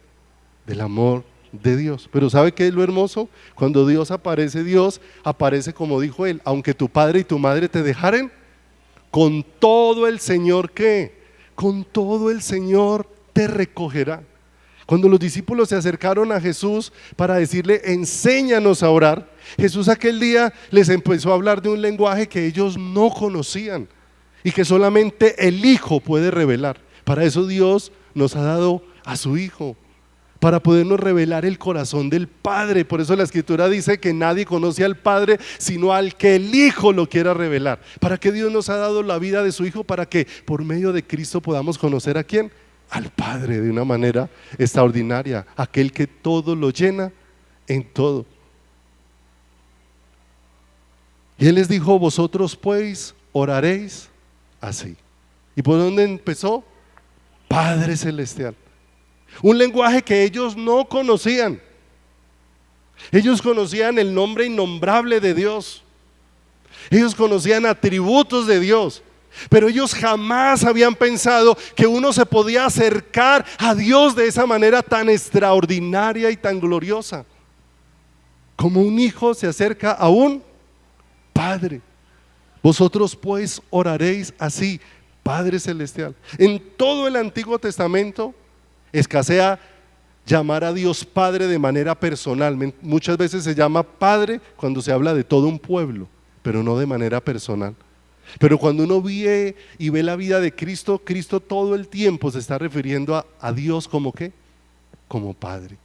Speaker 1: Del amor de Dios. Pero ¿sabe qué es lo hermoso? Cuando Dios aparece como dijo él: aunque tu padre y tu madre te dejaren, con todo el Señor, ¿qué? Con todo el Señor te recogerá. Cuando los discípulos se acercaron a Jesús para decirle: enséñanos a orar, Jesús aquel día les empezó a hablar de un lenguaje que ellos no conocían y que solamente el Hijo puede revelar. Para eso Dios nos ha dado a su Hijo, para podernos revelar el corazón del Padre. Por eso la Escritura dice que nadie conoce al Padre sino al que el Hijo lo quiera revelar. ¿Para qué Dios nos ha dado la vida de su Hijo? Para que por medio de Cristo podamos conocer ¿a quién? Al Padre, de una manera extraordinaria, aquel que todo lo llena en todo. Y Él les dijo: vosotros pues oraréis así. ¿Y por dónde empezó? Padre Celestial. Un lenguaje que ellos no conocían. Ellos conocían el nombre innombrable de Dios, ellos conocían atributos de Dios, pero ellos jamás habían pensado que uno se podía acercar a Dios de esa manera tan extraordinaria y tan gloriosa, como un hijo se acerca a un padre. Vosotros pues oraréis así, Padre Celestial. En todo el Antiguo Testamento escasea llamar a Dios Padre de manera personal. Muchas veces se llama Padre cuando se habla de todo un pueblo, pero no de manera personal. Pero cuando uno ve y ve la vida de Cristo, Cristo todo el tiempo se está refiriendo a Dios como ¿qué? Como Padre,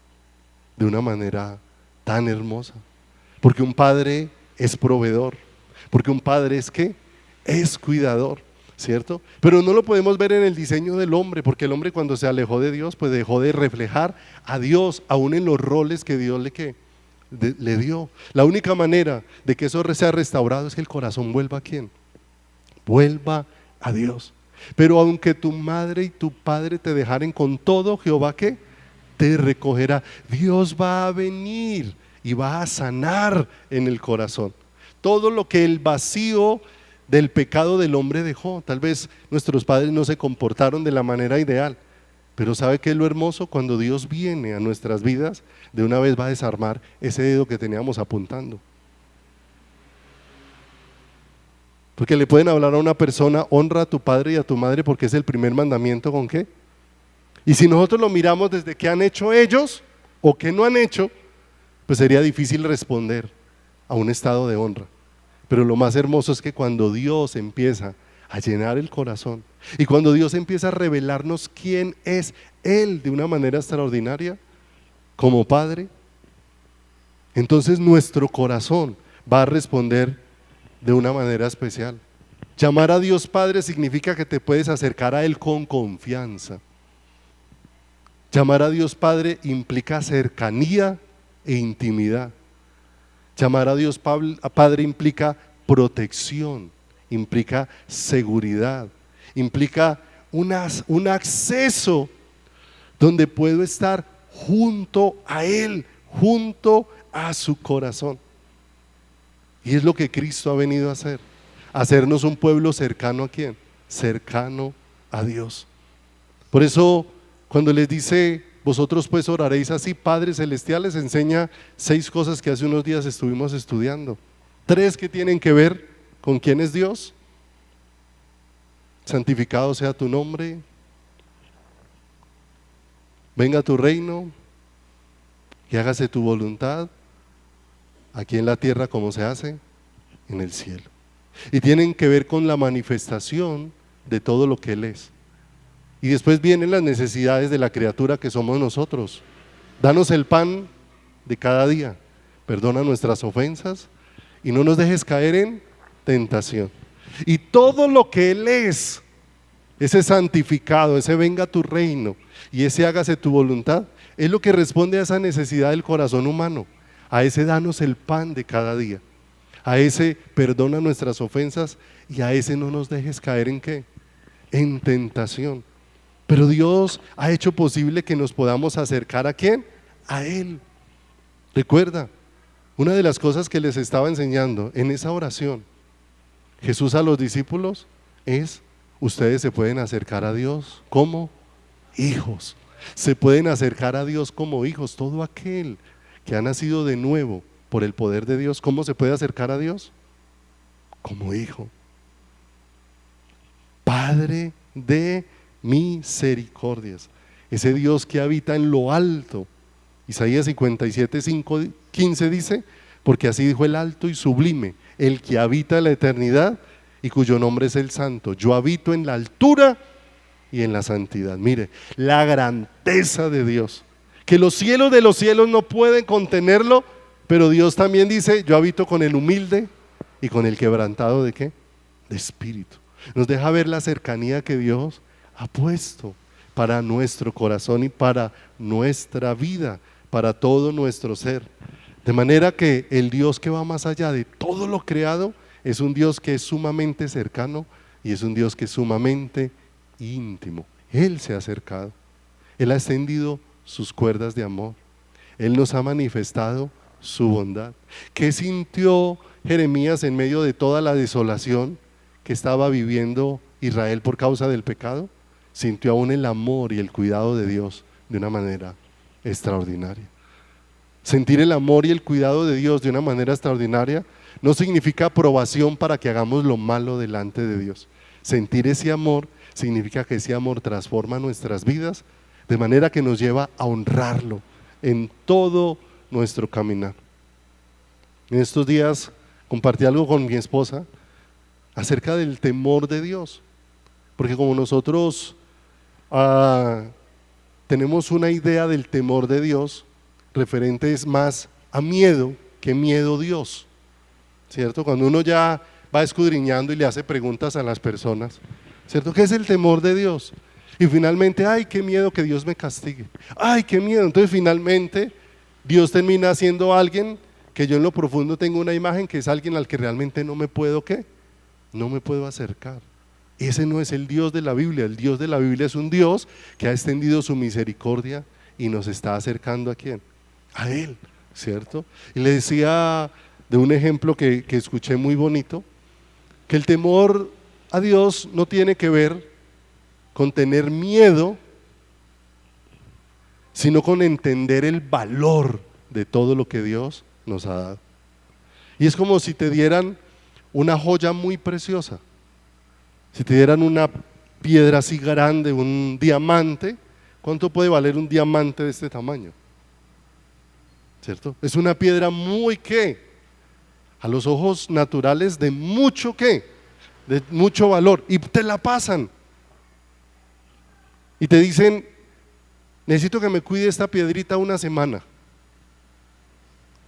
Speaker 1: de una manera tan hermosa. Porque un padre es proveedor, porque un padre es ¿qué? Es cuidador, ¿cierto? Pero no lo podemos ver en el diseño del hombre, porque el hombre cuando se alejó de Dios, pues dejó de reflejar a Dios, aún en los roles que Dios le dio. La única manera de que eso sea restaurado es que el corazón vuelva ¿a quién? Vuelva a Dios. Pero aunque tu madre y tu padre te dejaren con todo, Jehová ¿qué? Te recogerá. Dios va a venir y va a sanar en el corazón todo lo que el vacío del pecado del hombre dejó. Tal vez nuestros padres no se comportaron de la manera ideal, pero ¿sabe qué es lo hermoso? Cuando Dios viene a nuestras vidas, de una vez va a desarmar ese dedo que teníamos apuntando. Porque le pueden hablar a una persona: honra a tu padre y a tu madre, porque es el primer mandamiento. ¿Con qué? Y si nosotros lo miramos desde qué han hecho ellos o qué no han hecho, pues sería difícil responder a un estado de honra. Pero lo más hermoso es que cuando Dios empieza a llenar el corazón y cuando Dios empieza a revelarnos quién es Él de una manera extraordinaria como Padre, entonces nuestro corazón va a responder de una manera especial. Llamar a Dios Padre significa que te puedes acercar a Él con confianza. Llamar a Dios Padre implica cercanía e intimidad. Llamar a Dios Padre implica protección, implica seguridad, implica un acceso donde puedo estar junto a Él, junto a su corazón. Y es lo que Cristo ha venido a hacer, hacernos un pueblo cercano ¿a quién? Cercano a Dios. Por eso cuando les dice: vosotros pues oraréis así, Padre Celestial, les enseña 6 cosas que hace unos días estuvimos estudiando. 3 que tienen que ver con quién es Dios. Santificado sea tu nombre, venga tu reino y hágase tu voluntad, aquí en la tierra como se hace en el cielo. Y tienen que ver con la manifestación de todo lo que Él es. Y después vienen las necesidades de la criatura que somos nosotros. Danos el pan de cada día, perdona nuestras ofensas y no nos dejes caer en tentación. Y todo lo que Él es, ese santificado, ese venga tu reino y ese hágase tu voluntad, es lo que responde a esa necesidad del corazón humano, a ese danos el pan de cada día, a ese perdona nuestras ofensas y a ese no nos dejes caer en ¿qué? En tentación. Pero Dios ha hecho posible que nos podamos acercar ¿a quién? A Él. Recuerda, una de las cosas que les estaba enseñando en esa oración Jesús a los discípulos es: ustedes se pueden acercar a Dios como hijos, se pueden acercar a Dios como hijos. Todo aquel que ha nacido de nuevo por el poder de Dios, ¿cómo se puede acercar a Dios? Como hijo. Padre de misericordias, ese Dios que habita en lo alto. Isaías 57:15 dice: porque así dijo el alto y sublime, el que habita en la eternidad y cuyo nombre es el Santo. Yo habito en la altura y en la santidad. Mire, la grandeza de Dios, que los cielos de los cielos no pueden contenerlo, pero Dios también dice: yo habito con el humilde y con el quebrantado ¿de qué? De espíritu. Nos deja ver la cercanía que Dios ha puesto para nuestro corazón y para nuestra vida, para todo nuestro ser. De manera que el Dios que va más allá de todo lo creado es un Dios que es sumamente cercano y es un Dios que es sumamente íntimo. Él se ha acercado, Él ha extendido sus cuerdas de amor, Él nos ha manifestado su bondad. ¿Qué sintió Jeremías en medio de toda la desolación que estaba viviendo Israel por causa del pecado? Sintió aún el amor y el cuidado de Dios de una manera extraordinaria. Sentir el amor y el cuidado de Dios de una manera extraordinaria no significa aprobación para que hagamos lo malo delante de Dios. Sentir ese amor significa que ese amor transforma nuestras vidas de manera que nos lleva a honrarlo en todo nuestro caminar. En estos días compartí algo con mi esposa acerca del temor de Dios, porque como nosotros tenemos una idea del temor de Dios referente es más a miedo que miedo a Dios, ¿cierto? Cuando uno ya va escudriñando y le hace preguntas a las personas, ¿cierto? ¿Qué es el temor de Dios? Y finalmente, ay, qué miedo que Dios me castigue, ay, qué miedo. Entonces finalmente Dios termina siendo alguien que yo en lo profundo tengo una imagen que es alguien al que realmente no me puedo, ¿qué? No me puedo acercar. Ese no es el Dios de la Biblia. El Dios de la Biblia es un Dios que ha extendido su misericordia y nos está acercando ¿a quién? A Él, ¿cierto? Y le decía de un ejemplo que escuché muy bonito, que el temor a Dios no tiene que ver con tener miedo, sino con entender el valor de todo lo que Dios nos ha dado. Y es como si te dieran una joya muy preciosa. Si te dieran una piedra así grande, un diamante, ¿cuánto puede valer un diamante de este tamaño? ¿Cierto? Es una piedra muy ¿qué? A los ojos naturales de mucho ¿qué? De mucho valor. Y te la pasan. Y te dicen, necesito que me cuide esta piedrita una semana.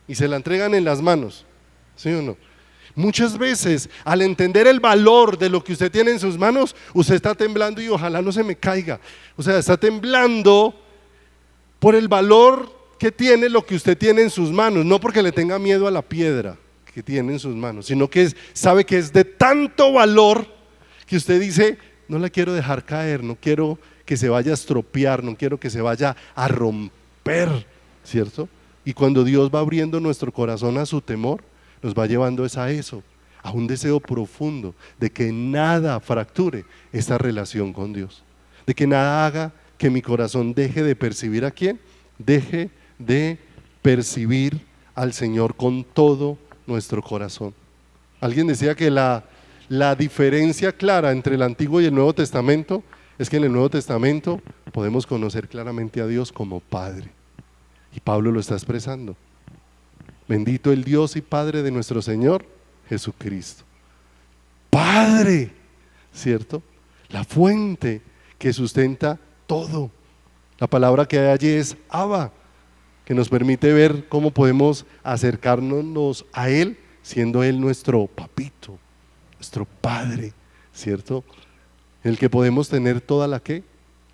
Speaker 1: Y se la entregan en las manos, ¿sí o no? Muchas veces, al entender el valor de lo que usted tiene en sus manos, usted está temblando y ojalá no se me caiga. O sea, está temblando por el valor que tiene lo que usted tiene en sus manos, no porque le tenga miedo a la piedra que tiene en sus manos, sino que sabe que es de tanto valor que usted dice, no la quiero dejar caer, no quiero que se vaya a estropear, no quiero que se vaya a romper, ¿cierto? Y cuando Dios va abriendo nuestro corazón a su temor, nos va llevando a eso, a un deseo profundo de que nada fracture esta relación con Dios, de que nada haga que mi corazón deje de percibir ¿a quién? Deje de percibir al Señor con todo nuestro corazón. Alguien decía que la diferencia clara entre el Antiguo y el Nuevo Testamento es que en el Nuevo Testamento podemos conocer claramente a Dios como Padre, y Pablo lo está expresando. Bendito el Dios y Padre de nuestro Señor Jesucristo. Padre, ¿cierto? La fuente que sustenta todo. La palabra que hay allí es Abba, que nos permite ver cómo podemos acercarnos a Él, siendo Él nuestro papito, nuestro Padre, ¿cierto? En el que podemos tener toda la ¿qué?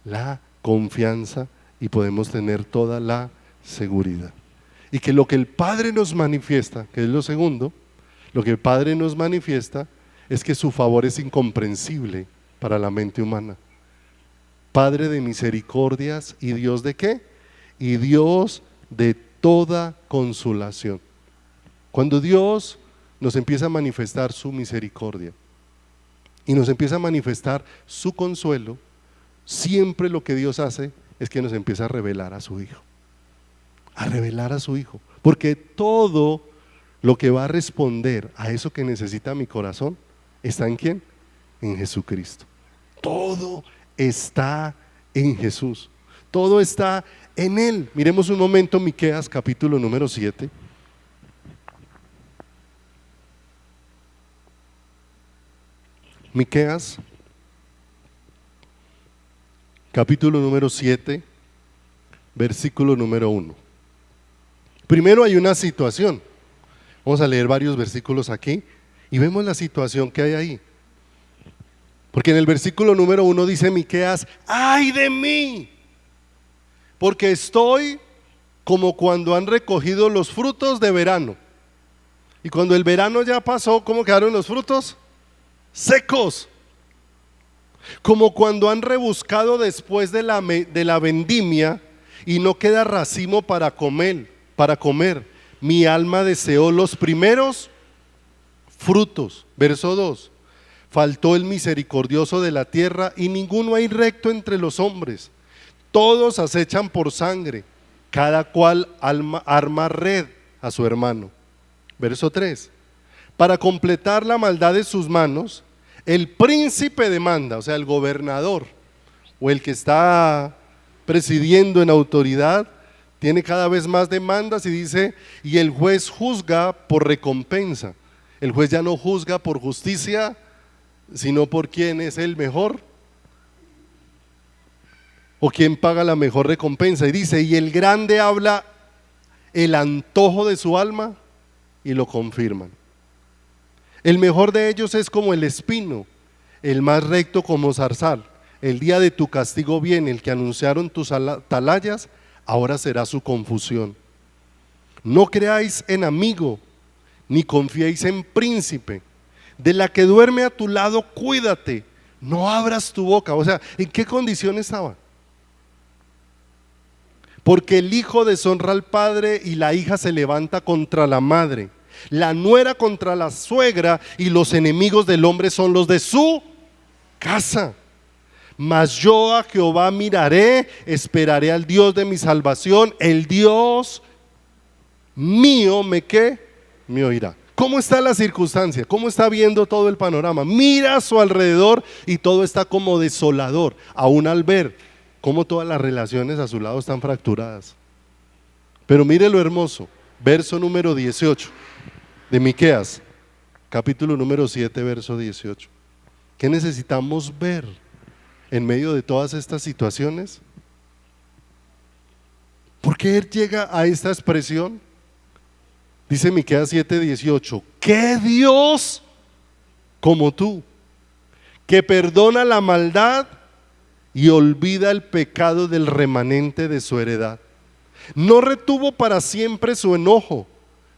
Speaker 1: La confianza y podemos tener toda la seguridad. Y que lo que el Padre nos manifiesta, que es lo segundo, lo que el Padre nos manifiesta es que su favor es incomprensible para la mente humana. Padre de misericordias y Dios de ¿qué? Y Dios de toda consolación. Cuando Dios nos empieza a manifestar su misericordia y nos empieza a manifestar su consuelo, siempre lo que Dios hace es que nos empieza a revelar a su Hijo. A revelar a su Hijo, porque todo lo que va a responder a eso que necesita mi corazón está ¿en quién? En Jesucristo. Todo está en Jesús, todo está en Él. Miremos un momento Miqueas capítulo número 7. Miqueas capítulo número 7, versículo número 1. Primero hay una situación. Vamos a leer varios versículos aquí y vemos la situación que hay ahí. Porque en el versículo número 1 dice Miqueas, ¡ay de mí! Porque estoy como cuando han recogido los frutos de verano. Y cuando el verano ya pasó, ¿cómo quedaron los frutos? Secos. Como cuando han rebuscado después de la vendimia y no queda racimo para comer. Mi alma deseó los primeros frutos. Verso 2. Faltó el misericordioso de la tierra y ninguno hay recto entre los hombres. Todos acechan por sangre, cada cual arma red a su hermano. Verso 3. Para completar la maldad de sus manos, el príncipe demanda, o sea, el gobernador o el que está presidiendo en autoridad, tiene cada vez más demandas y dice, y el juez juzga por recompensa. El juez ya no juzga por justicia, sino por quién es el mejor o quién paga la mejor recompensa. Y dice, y el grande habla el antojo de su alma y lo confirman. El mejor de ellos es como el espino, el más recto como zarzal. El día de tu castigo viene, el que anunciaron tus atalayas, ahora será su confusión. No creáis en amigo, ni confiéis en príncipe. De la que duerme a tu lado, cuídate, no abras tu boca. O sea, ¿en qué condición estaba? Porque el hijo deshonra al padre y la hija se levanta contra la madre. La nuera contra la suegra y los enemigos del hombre son los de su casa. Mas yo a Jehová miraré, esperaré al Dios de mi salvación, el Dios mío me oirá. ¿Cómo está la circunstancia? ¿Cómo está viendo todo el panorama? Mira a su alrededor y todo está como desolador, aún al ver cómo todas las relaciones a su lado están fracturadas. Pero mire lo hermoso, verso número 18 de Miqueas, capítulo número 7, verso 18. ¿Qué necesitamos ver en medio de todas estas situaciones? ¿Por qué él llega a esta expresión? Dice Miqueas 7:18, ¿qué Dios como tú, que perdona la maldad y olvida el pecado del remanente de su heredad? No retuvo para siempre su enojo,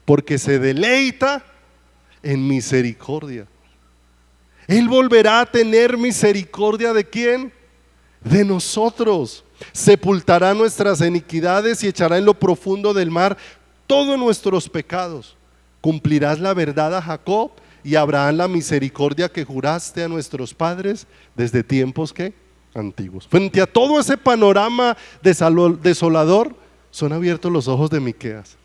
Speaker 1: porque se deleita en misericordia. Él volverá a tener misericordia ¿de quién? De nosotros. Sepultará nuestras iniquidades y echará en lo profundo del mar todos nuestros pecados. Cumplirás la verdad a Jacob y a Abraham la misericordia que juraste a nuestros padres desde tiempos ¿qué? Antiguos. Frente a todo ese panorama desolador, son abiertos los ojos de Miqueas,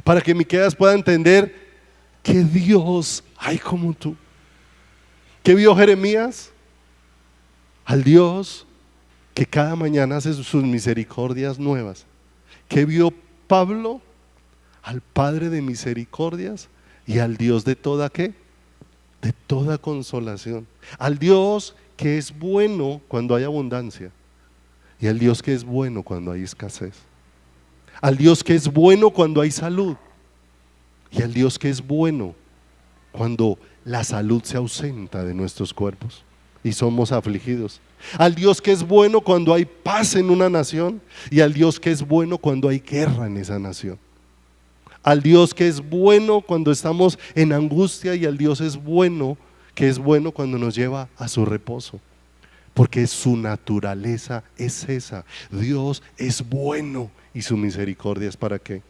Speaker 1: para que Miqueas pueda entender que Dios hay como tú. ¿Qué vio Jeremías? Al Dios que cada mañana hace sus misericordias nuevas. ¿Qué vio Pablo? Al Padre de misericordias y al Dios de toda ¿qué? De toda consolación. Al Dios que es bueno cuando hay abundancia y al Dios que es bueno cuando hay escasez. Al Dios que es bueno cuando hay salud y al Dios que es bueno cuando la salud se ausenta de nuestros cuerpos y somos afligidos. Al Dios que es bueno cuando hay paz en una nación y al Dios que es bueno cuando hay guerra en esa nación. Al Dios que es bueno cuando estamos en angustia y al Dios es bueno, que es bueno cuando nos lleva a su reposo. Porque su naturaleza es esa. Dios es bueno y su misericordia es ¿para qué?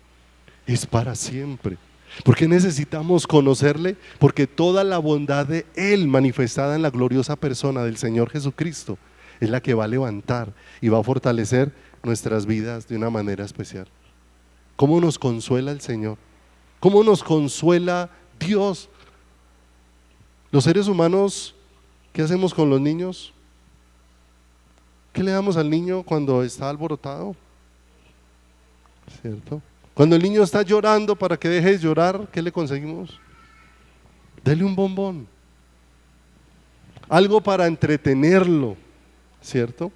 Speaker 1: Es para siempre. ¿Por qué necesitamos conocerle? Porque toda la bondad de Él manifestada en la gloriosa persona del Señor Jesucristo es la que va a levantar y va a fortalecer nuestras vidas de una manera especial. ¿Cómo nos consuela el Señor? ¿Cómo nos consuela Dios? Los seres humanos, ¿qué hacemos con los niños? ¿Qué le damos al niño cuando está alborotado? ¿Cierto? Cuando el niño está llorando, para que deje de llorar, ¿qué le conseguimos? Dele un bombón, algo para entretenerlo, ¿cierto?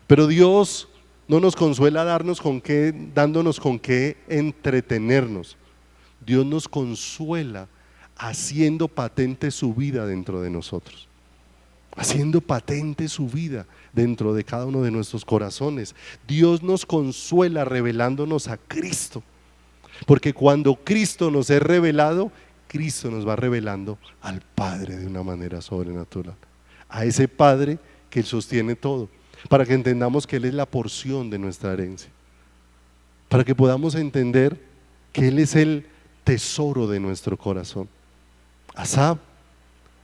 Speaker 1: Pero Dios no nos consuela dándonos con qué entretenernos. Dios nos consuela haciendo patente su vida dentro de nosotros, haciendo patente su vida dentro de cada uno de nuestros corazones. Dios nos consuela revelándonos a Cristo, porque cuando Cristo nos es revelado, Cristo nos va revelando al Padre de una manera sobrenatural, a ese Padre que Él sostiene todo, para que entendamos que Él es la porción de nuestra herencia, para que podamos entender que Él es el tesoro de nuestro corazón. Asaf,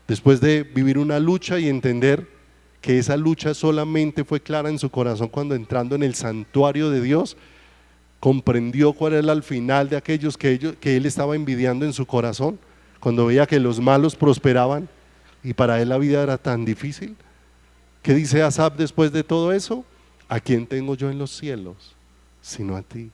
Speaker 1: después de vivir una lucha y entender que esa lucha solamente fue clara en su corazón cuando entrando en el santuario de Dios, comprendió cuál era el final de aquellos que él estaba envidiando en su corazón, cuando veía que los malos prosperaban y para él la vida era tan difícil. ¿Qué dice Asaf después de todo eso? ¿A quién tengo yo en los cielos sino a ti?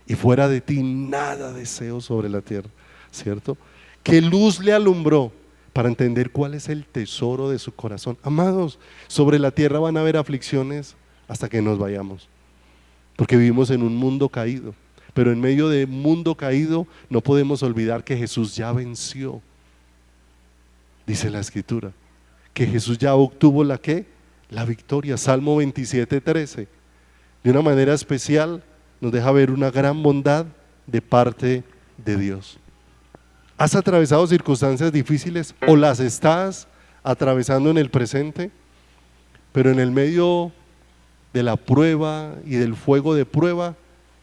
Speaker 1: Y fuera de ti nada deseo sobre la tierra, ¿cierto? ¿Qué luz le alumbró para entender cuál es el tesoro de su corazón? Amados, sobre la tierra van a haber aflicciones hasta que nos vayamos, porque vivimos en un mundo caído, pero en medio de un mundo caído no podemos olvidar que Jesús ya venció. Dice la Escritura que Jesús ya obtuvo la ¿qué? La victoria. Salmo 27:13, de una manera especial nos deja ver una gran bondad de parte de Dios. ¿Has atravesado circunstancias difíciles o las estás atravesando en el presente? Pero en el medio de la prueba y del fuego de prueba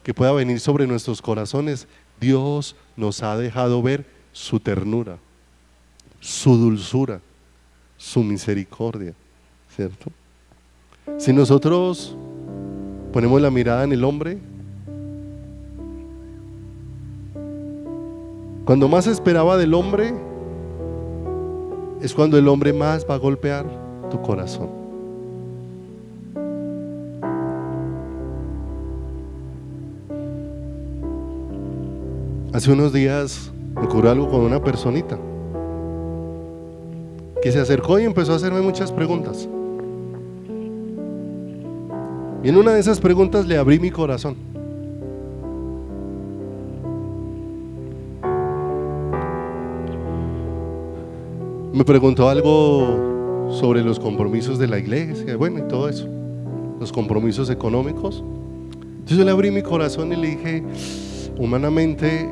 Speaker 1: que pueda venir sobre nuestros corazones, Dios nos ha dejado ver su ternura, su dulzura, su misericordia, ¿cierto? Si nosotros ponemos la mirada en el hombre, cuando más esperaba del hombre, es cuando el hombre más va a golpear tu corazón. Hace unos días me ocurrió algo con una personita que se acercó y empezó a hacerme muchas preguntas. Y en una de esas preguntas le abrí mi corazón. Me preguntó algo sobre los compromisos de la iglesia, bueno, y todo eso, los compromisos económicos. Entonces yo le abrí mi corazón y le dije, humanamente,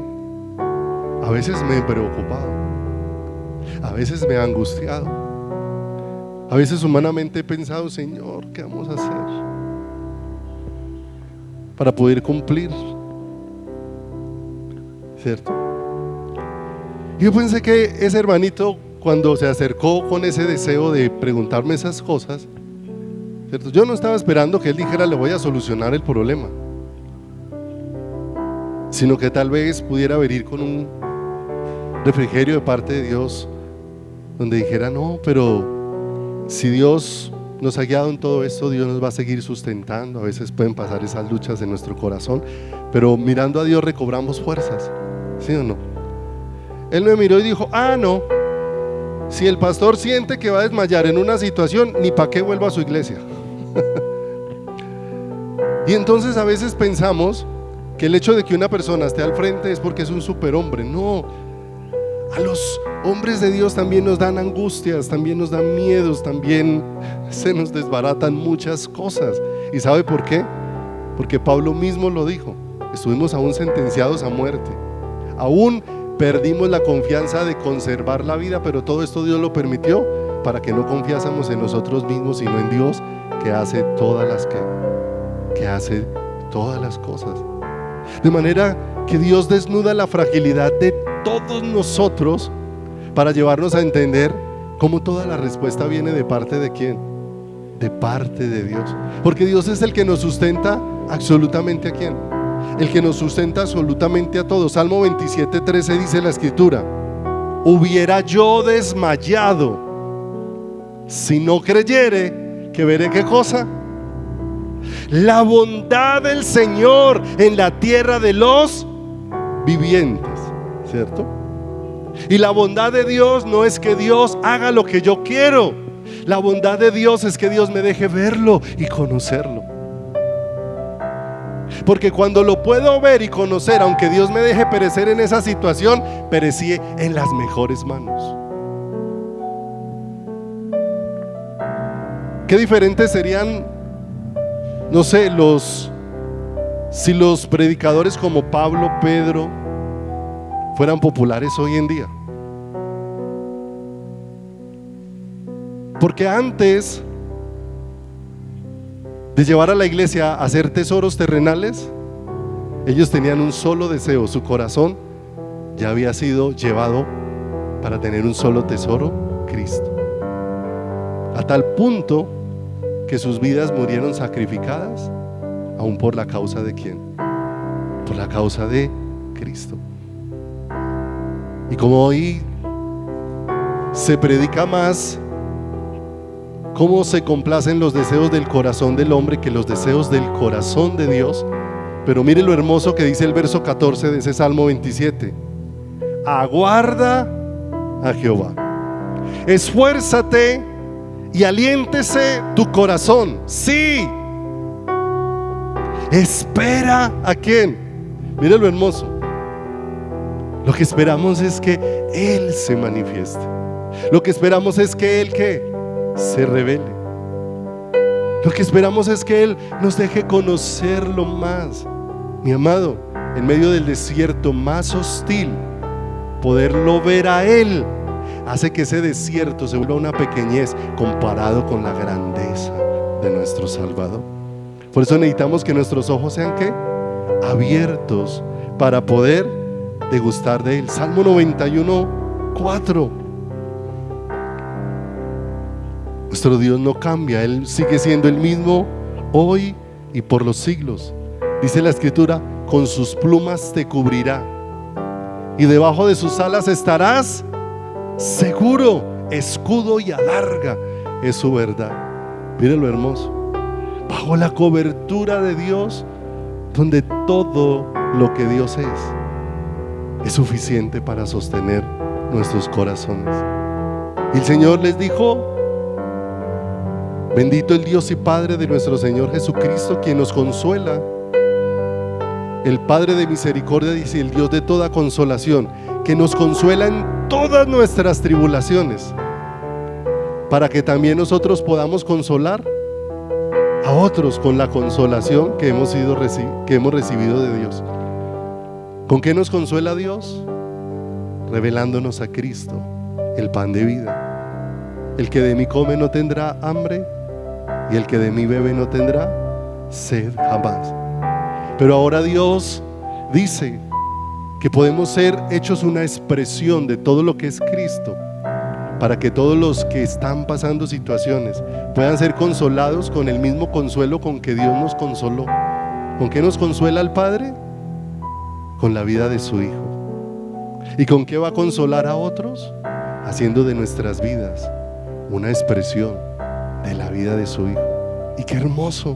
Speaker 1: a veces me he preocupado, a veces me he angustiado, a veces humanamente he pensado, Señor, ¿qué vamos a hacer para poder cumplir? ¿Cierto? Y yo pensé que ese hermanito, cuando se acercó con ese deseo de preguntarme esas cosas, ¿cierto? Yo no estaba esperando que él dijera, le voy a solucionar el problema, sino que tal vez pudiera venir con un refrigerio de parte de Dios, donde dijera, no, pero si Dios nos ha guiado en todo esto, Dios nos va a seguir sustentando. A veces pueden pasar esas luchas en nuestro corazón, pero mirando a Dios recobramos fuerzas, ¿sí o no? Él me miró y dijo, no, si el pastor siente que va a desmayar en una situación, ni para qué vuelva a su iglesia. Y entonces a veces pensamos que el hecho de que una persona esté al frente es porque es un superhombre. No, a los hombres de Dios también nos dan angustias, también nos dan miedos, también se nos desbaratan muchas cosas. ¿Y sabe por qué? Porque Pablo mismo lo dijo, estuvimos aún sentenciados a muerte, aún perdimos la confianza de conservar la vida, pero todo esto Dios lo permitió para que no confiásemos en nosotros mismos, sino en Dios, que hace todas las cosas. De manera que Dios desnuda la fragilidad de todos nosotros para llevarnos a entender cómo toda la respuesta viene de parte de ¿quién? De parte de Dios. Porque Dios es el que nos sustenta absolutamente ¿a quién? El que nos sustenta absolutamente a todos. Salmo 27:13 dice la Escritura: hubiera yo desmayado si no creyere que veré ¿qué cosa? La bondad del Señor en la tierra de los vivientes, ¿cierto? Y la bondad de Dios no es que Dios haga lo que yo quiero. La bondad de Dios es que Dios me deje verlo y conocerlo. Porque cuando lo puedo ver y conocer, aunque Dios me deje perecer en esa situación, perecí en las mejores manos. Qué diferentes serían, no sé, si los predicadores como Pablo, Pedro fueran populares hoy en día. Porque antes de llevar a la iglesia a hacer tesoros terrenales, ellos tenían un solo deseo. Su corazón ya había sido llevado para tener un solo tesoro: Cristo. A tal punto que sus vidas murieron sacrificadas, aún por la causa de ¿quién? Por la causa de Cristo. Y como hoy se predica más cómo se complacen los deseos del corazón del hombre que los deseos del corazón de Dios. Pero mire lo hermoso que dice el verso 14 de ese Salmo 27. Aguarda a Jehová, esfuérzate y aliéntese tu corazón. Sí, espera ¿a quién? Mire lo hermoso. Lo que esperamos es que Él se manifieste. Lo que esperamos es que Él ¿qué? Se revele. Lo que esperamos es que Él nos deje conocerlo más. Mi amado, en medio del desierto más hostil, poderlo ver a Él hace que ese desierto se vuelva una pequeñez comparado con la grandeza de nuestro Salvador. Por eso necesitamos que nuestros ojos sean ¿qué? Abiertos para poder degustar de Él. Salmo 91, 4. Nuestro Dios no cambia, Él sigue siendo el mismo hoy y por los siglos. Dice la Escritura, con sus plumas te cubrirá y debajo de sus alas estarás seguro. Escudo y adarga es su verdad. Mire lo hermoso. Bajo la cobertura de Dios, donde todo lo que Dios es suficiente para sostener nuestros corazones. Y el Señor les dijo: bendito el Dios y Padre de nuestro Señor Jesucristo, quien nos consuela, el Padre de misericordia y el Dios de toda consolación, que nos consuela en todas nuestras tribulaciones, para que también nosotros podamos consolar a otros con la consolación que hemos recibido de Dios. ¿Con qué nos consuela Dios? Revelándonos a Cristo, el pan de vida. El que de mí come no tendrá hambre, y el que de mí bebe no tendrá sed jamás. Pero ahora Dios dice que podemos ser hechos una expresión de todo lo que es Cristo, para que todos los que están pasando situaciones puedan ser consolados con el mismo consuelo con que Dios nos consoló. ¿Con qué nos consuela el Padre? Con la vida de su Hijo. ¿Y con qué va a consolar a otros? Haciendo de nuestras vidas una expresión de la vida de su Hijo. Y qué hermoso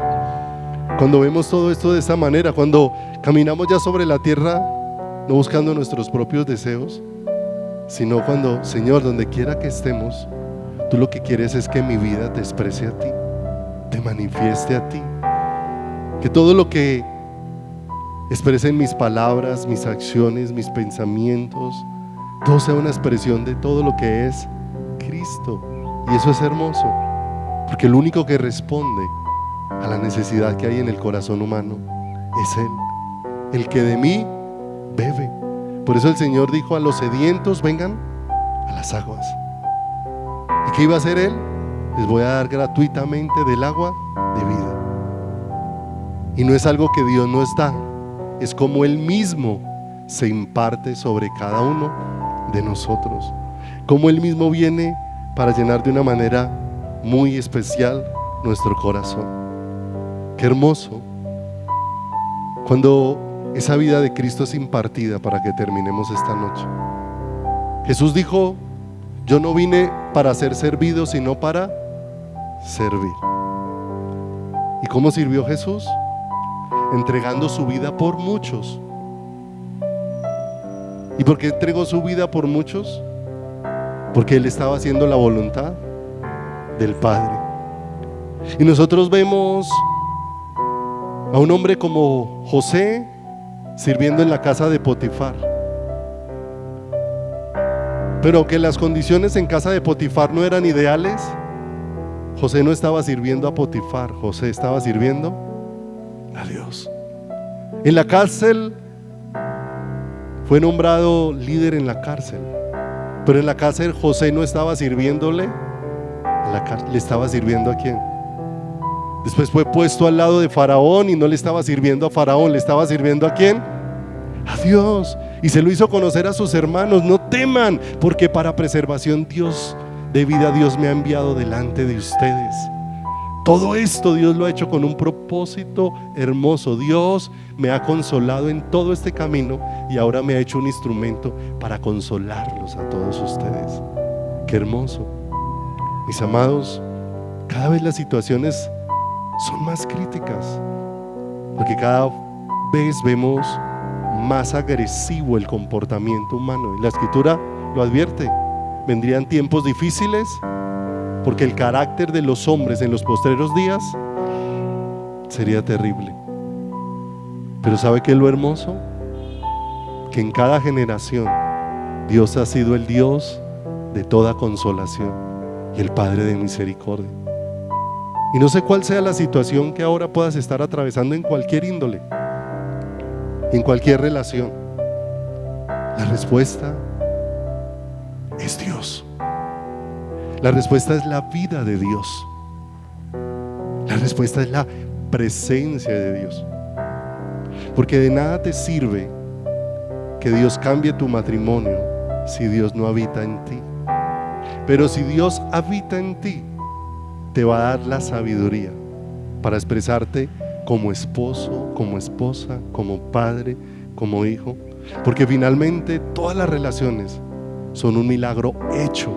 Speaker 1: cuando vemos todo esto de esta manera, cuando caminamos ya sobre la tierra, no buscando nuestros propios deseos, sino cuando, Señor, donde quiera que estemos, tú lo que quieres es que mi vida te exprese a ti, te manifieste a ti, que todo lo que exprese en mis palabras, mis acciones, mis pensamientos, todo sea una expresión de todo lo que es Cristo. Y eso es hermoso, porque el único que responde a la necesidad que hay en el corazón humano es Él, el que de mí bebe. Por eso el Señor dijo: a los sedientos vengan a las aguas. ¿Y qué iba a hacer Él? Les voy a dar gratuitamente del agua de vida. Y no es algo que Dios nos da, es como Él mismo se imparte sobre cada uno de nosotros, como Él mismo viene para llenar de una manera muy especial nuestro corazón. Qué hermoso cuando esa vida de Cristo es impartida para que terminemos esta noche. Jesús dijo: yo no vine para ser servido, sino para servir. ¿Y cómo sirvió Jesús? Entregando su vida por muchos. ¿Y por qué entregó su vida por muchos? Porque Él estaba haciendo la voluntad del Padre. Y nosotros vemos a un hombre como José sirviendo en la casa de Potifar. Pero aunque las condiciones en casa de Potifar no eran ideales, José no estaba sirviendo a Potifar, José estaba sirviendo a Dios. En la cárcel fue nombrado líder en la cárcel, pero en la cárcel José no estaba sirviéndole a la cárcel, le estaba sirviendo ¿a quién? Después fue puesto al lado de Faraón y no le estaba sirviendo a Faraón, le estaba sirviendo ¿a quién? A Dios. Y se lo hizo conocer a sus hermanos: no teman, porque para preservación de vida Dios me ha enviado delante de ustedes. Todo esto Dios lo ha hecho con un propósito hermoso. Dios me ha consolado en todo este camino y ahora me ha hecho un instrumento para consolarlos a todos ustedes. Qué hermoso. Mis amados, cada vez las situaciones son más críticas, porque cada vez vemos más agresivo el comportamiento humano, y la Escritura lo advierte. Vendrían tiempos difíciles porque el carácter de los hombres en los postreros días sería terrible. Pero ¿sabe qué es lo hermoso? Que en cada generación Dios ha sido el Dios de toda consolación y el Padre de misericordia. Y no sé cuál sea la situación que ahora puedas estar atravesando en cualquier índole, en cualquier relación. La respuesta es Dios. La respuesta es la vida de Dios. La respuesta es la presencia de Dios. Porque de nada te sirve que Dios cambie tu matrimonio si Dios no habita en ti. Pero si Dios habita en ti, te va a dar la sabiduría para expresarte como esposo, como esposa, como padre, como hijo. Porque finalmente todas las relaciones son un milagro hecho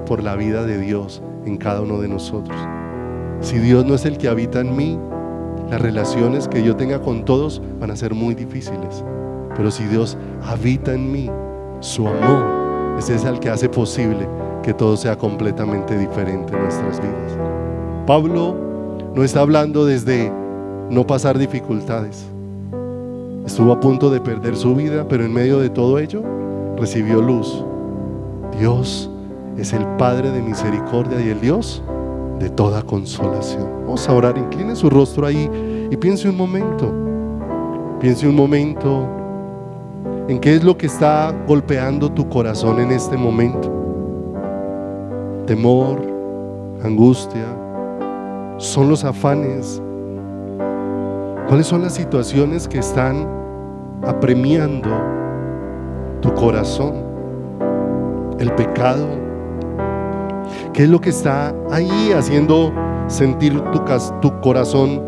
Speaker 1: por la vida de Dios en cada uno de nosotros. Si Dios no es el que habita en mí, las relaciones que yo tenga con todos van a ser muy difíciles. Pero si Dios habita en mí, su amor es el que hace posible que todo sea completamente diferente en nuestras vidas. Pablo no está hablando desde no pasar dificultades. Estuvo a punto de perder su vida, pero en medio de todo ello recibió luz. Dios es el Padre de misericordia y el Dios de toda consolación. Vamos a orar. Incline su rostro ahí y piense un momento. Piense un momento en qué es lo que está golpeando tu corazón en este momento. Temor, angustia, son los afanes. ¿Cuáles son las situaciones que están apremiando tu corazón? El pecado. ¿Qué es lo que está ahí haciendo sentir tu corazón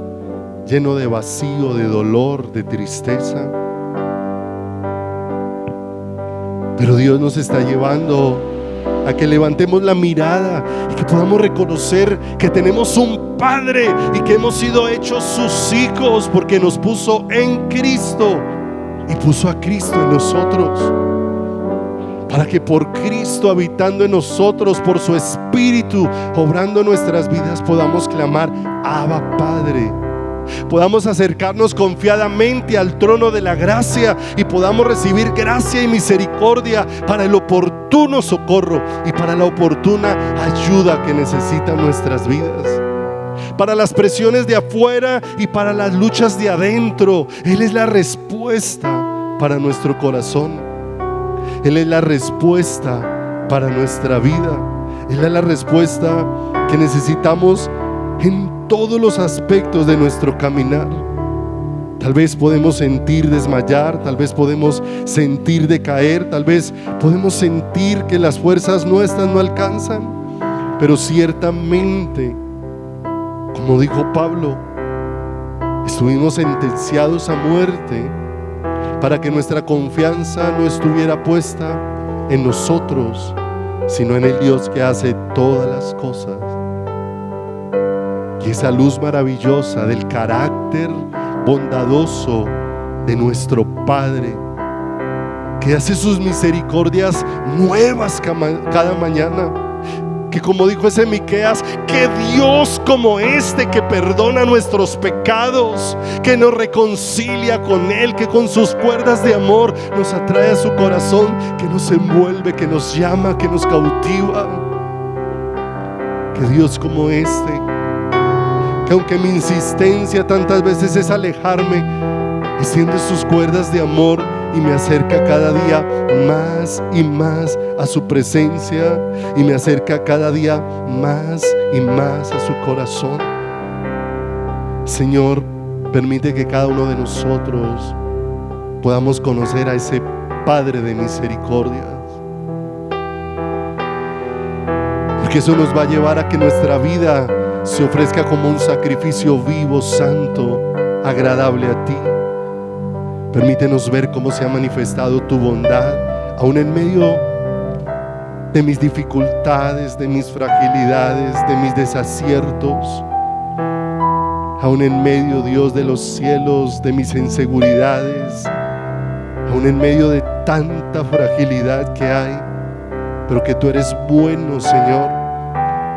Speaker 1: lleno de vacío, de dolor, de tristeza? Pero Dios nos está llevando a que levantemos la mirada y que podamos reconocer que tenemos un Padre y que hemos sido hechos sus hijos porque nos puso en Cristo y puso a Cristo en nosotros, para que por Cristo habitando en nosotros, por su Espíritu obrando en nuestras vidas, podamos clamar Abba Padre. Podamos acercarnos confiadamente al trono de la gracia y podamos recibir gracia y misericordia para el oportuno socorro y para la oportuna ayuda que necesitan nuestras vidas, para las presiones de afuera y para las luchas de adentro. Él es la respuesta para nuestro corazón. Él es la respuesta para nuestra vida. Él es la respuesta que necesitamos en todos los aspectos de nuestro caminar. Tal vez podemos sentir desmayar, tal vez podemos sentir decaer, tal vez podemos sentir que las fuerzas nuestras no alcanzan, pero ciertamente, como dijo Pablo, estuvimos sentenciados a muerte para que nuestra confianza no estuviera puesta en nosotros, sino en el Dios que hace todas las cosas. Y esa luz maravillosa del carácter bondadoso de nuestro Padre, que hace sus misericordias nuevas cada mañana, que como dijo ese Miqueas, que Dios como este que perdona nuestros pecados, que nos reconcilia con Él, que con sus cuerdas de amor nos atrae a su corazón, que nos envuelve, que nos llama, que nos cautiva. Que Dios como este, que aunque mi insistencia tantas veces es alejarme, extiende sus cuerdas de amor y me acerca cada día más y más a su presencia, y me acerca cada día más y más a su corazón. Señor, permite que cada uno de nosotros podamos conocer a ese Padre de misericordia, porque eso nos va a llevar a que nuestra vida se ofrezca como un sacrificio vivo, santo, agradable a ti. Permítenos ver cómo se ha manifestado tu bondad aún en medio de mis dificultades, de mis fragilidades, de mis desaciertos. Aún en medio, Dios de los cielos, de mis inseguridades, aún en medio de tanta fragilidad que hay, pero que tú eres bueno, Señor.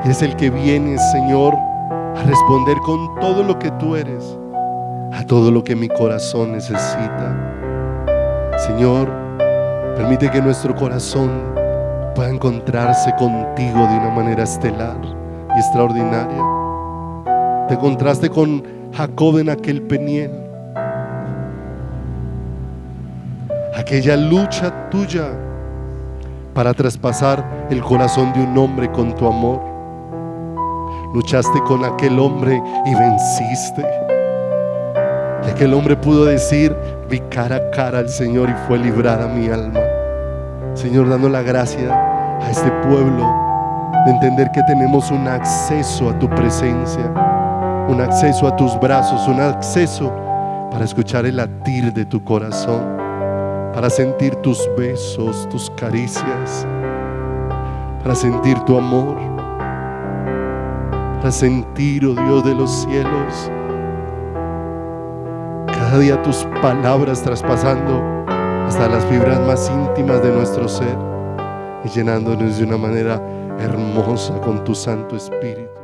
Speaker 1: Eres el que vienes, Señor, a responder con todo lo que tú eres, a todo lo que mi corazón necesita. Señor, permite que nuestro corazón pueda encontrarse contigo de una manera estelar y extraordinaria. Te encontraste con Jacob en aquel Peniel, aquella lucha tuya para traspasar el corazón de un hombre con tu amor. Luchaste con aquel hombre y venciste. Y aquel hombre pudo decir: vi cara a cara al Señor y fue librada mi alma. Señor, dando la gracia a este pueblo de entender que tenemos un acceso a tu presencia, un acceso a tus brazos, un acceso para escuchar el latir de tu corazón, para sentir tus besos, tus caricias, para sentir tu amor, para sentir, oh Dios de los cielos, cada día tus palabras traspasando hasta las fibras más íntimas de nuestro ser y llenándonos de una manera hermosa con tu Santo Espíritu.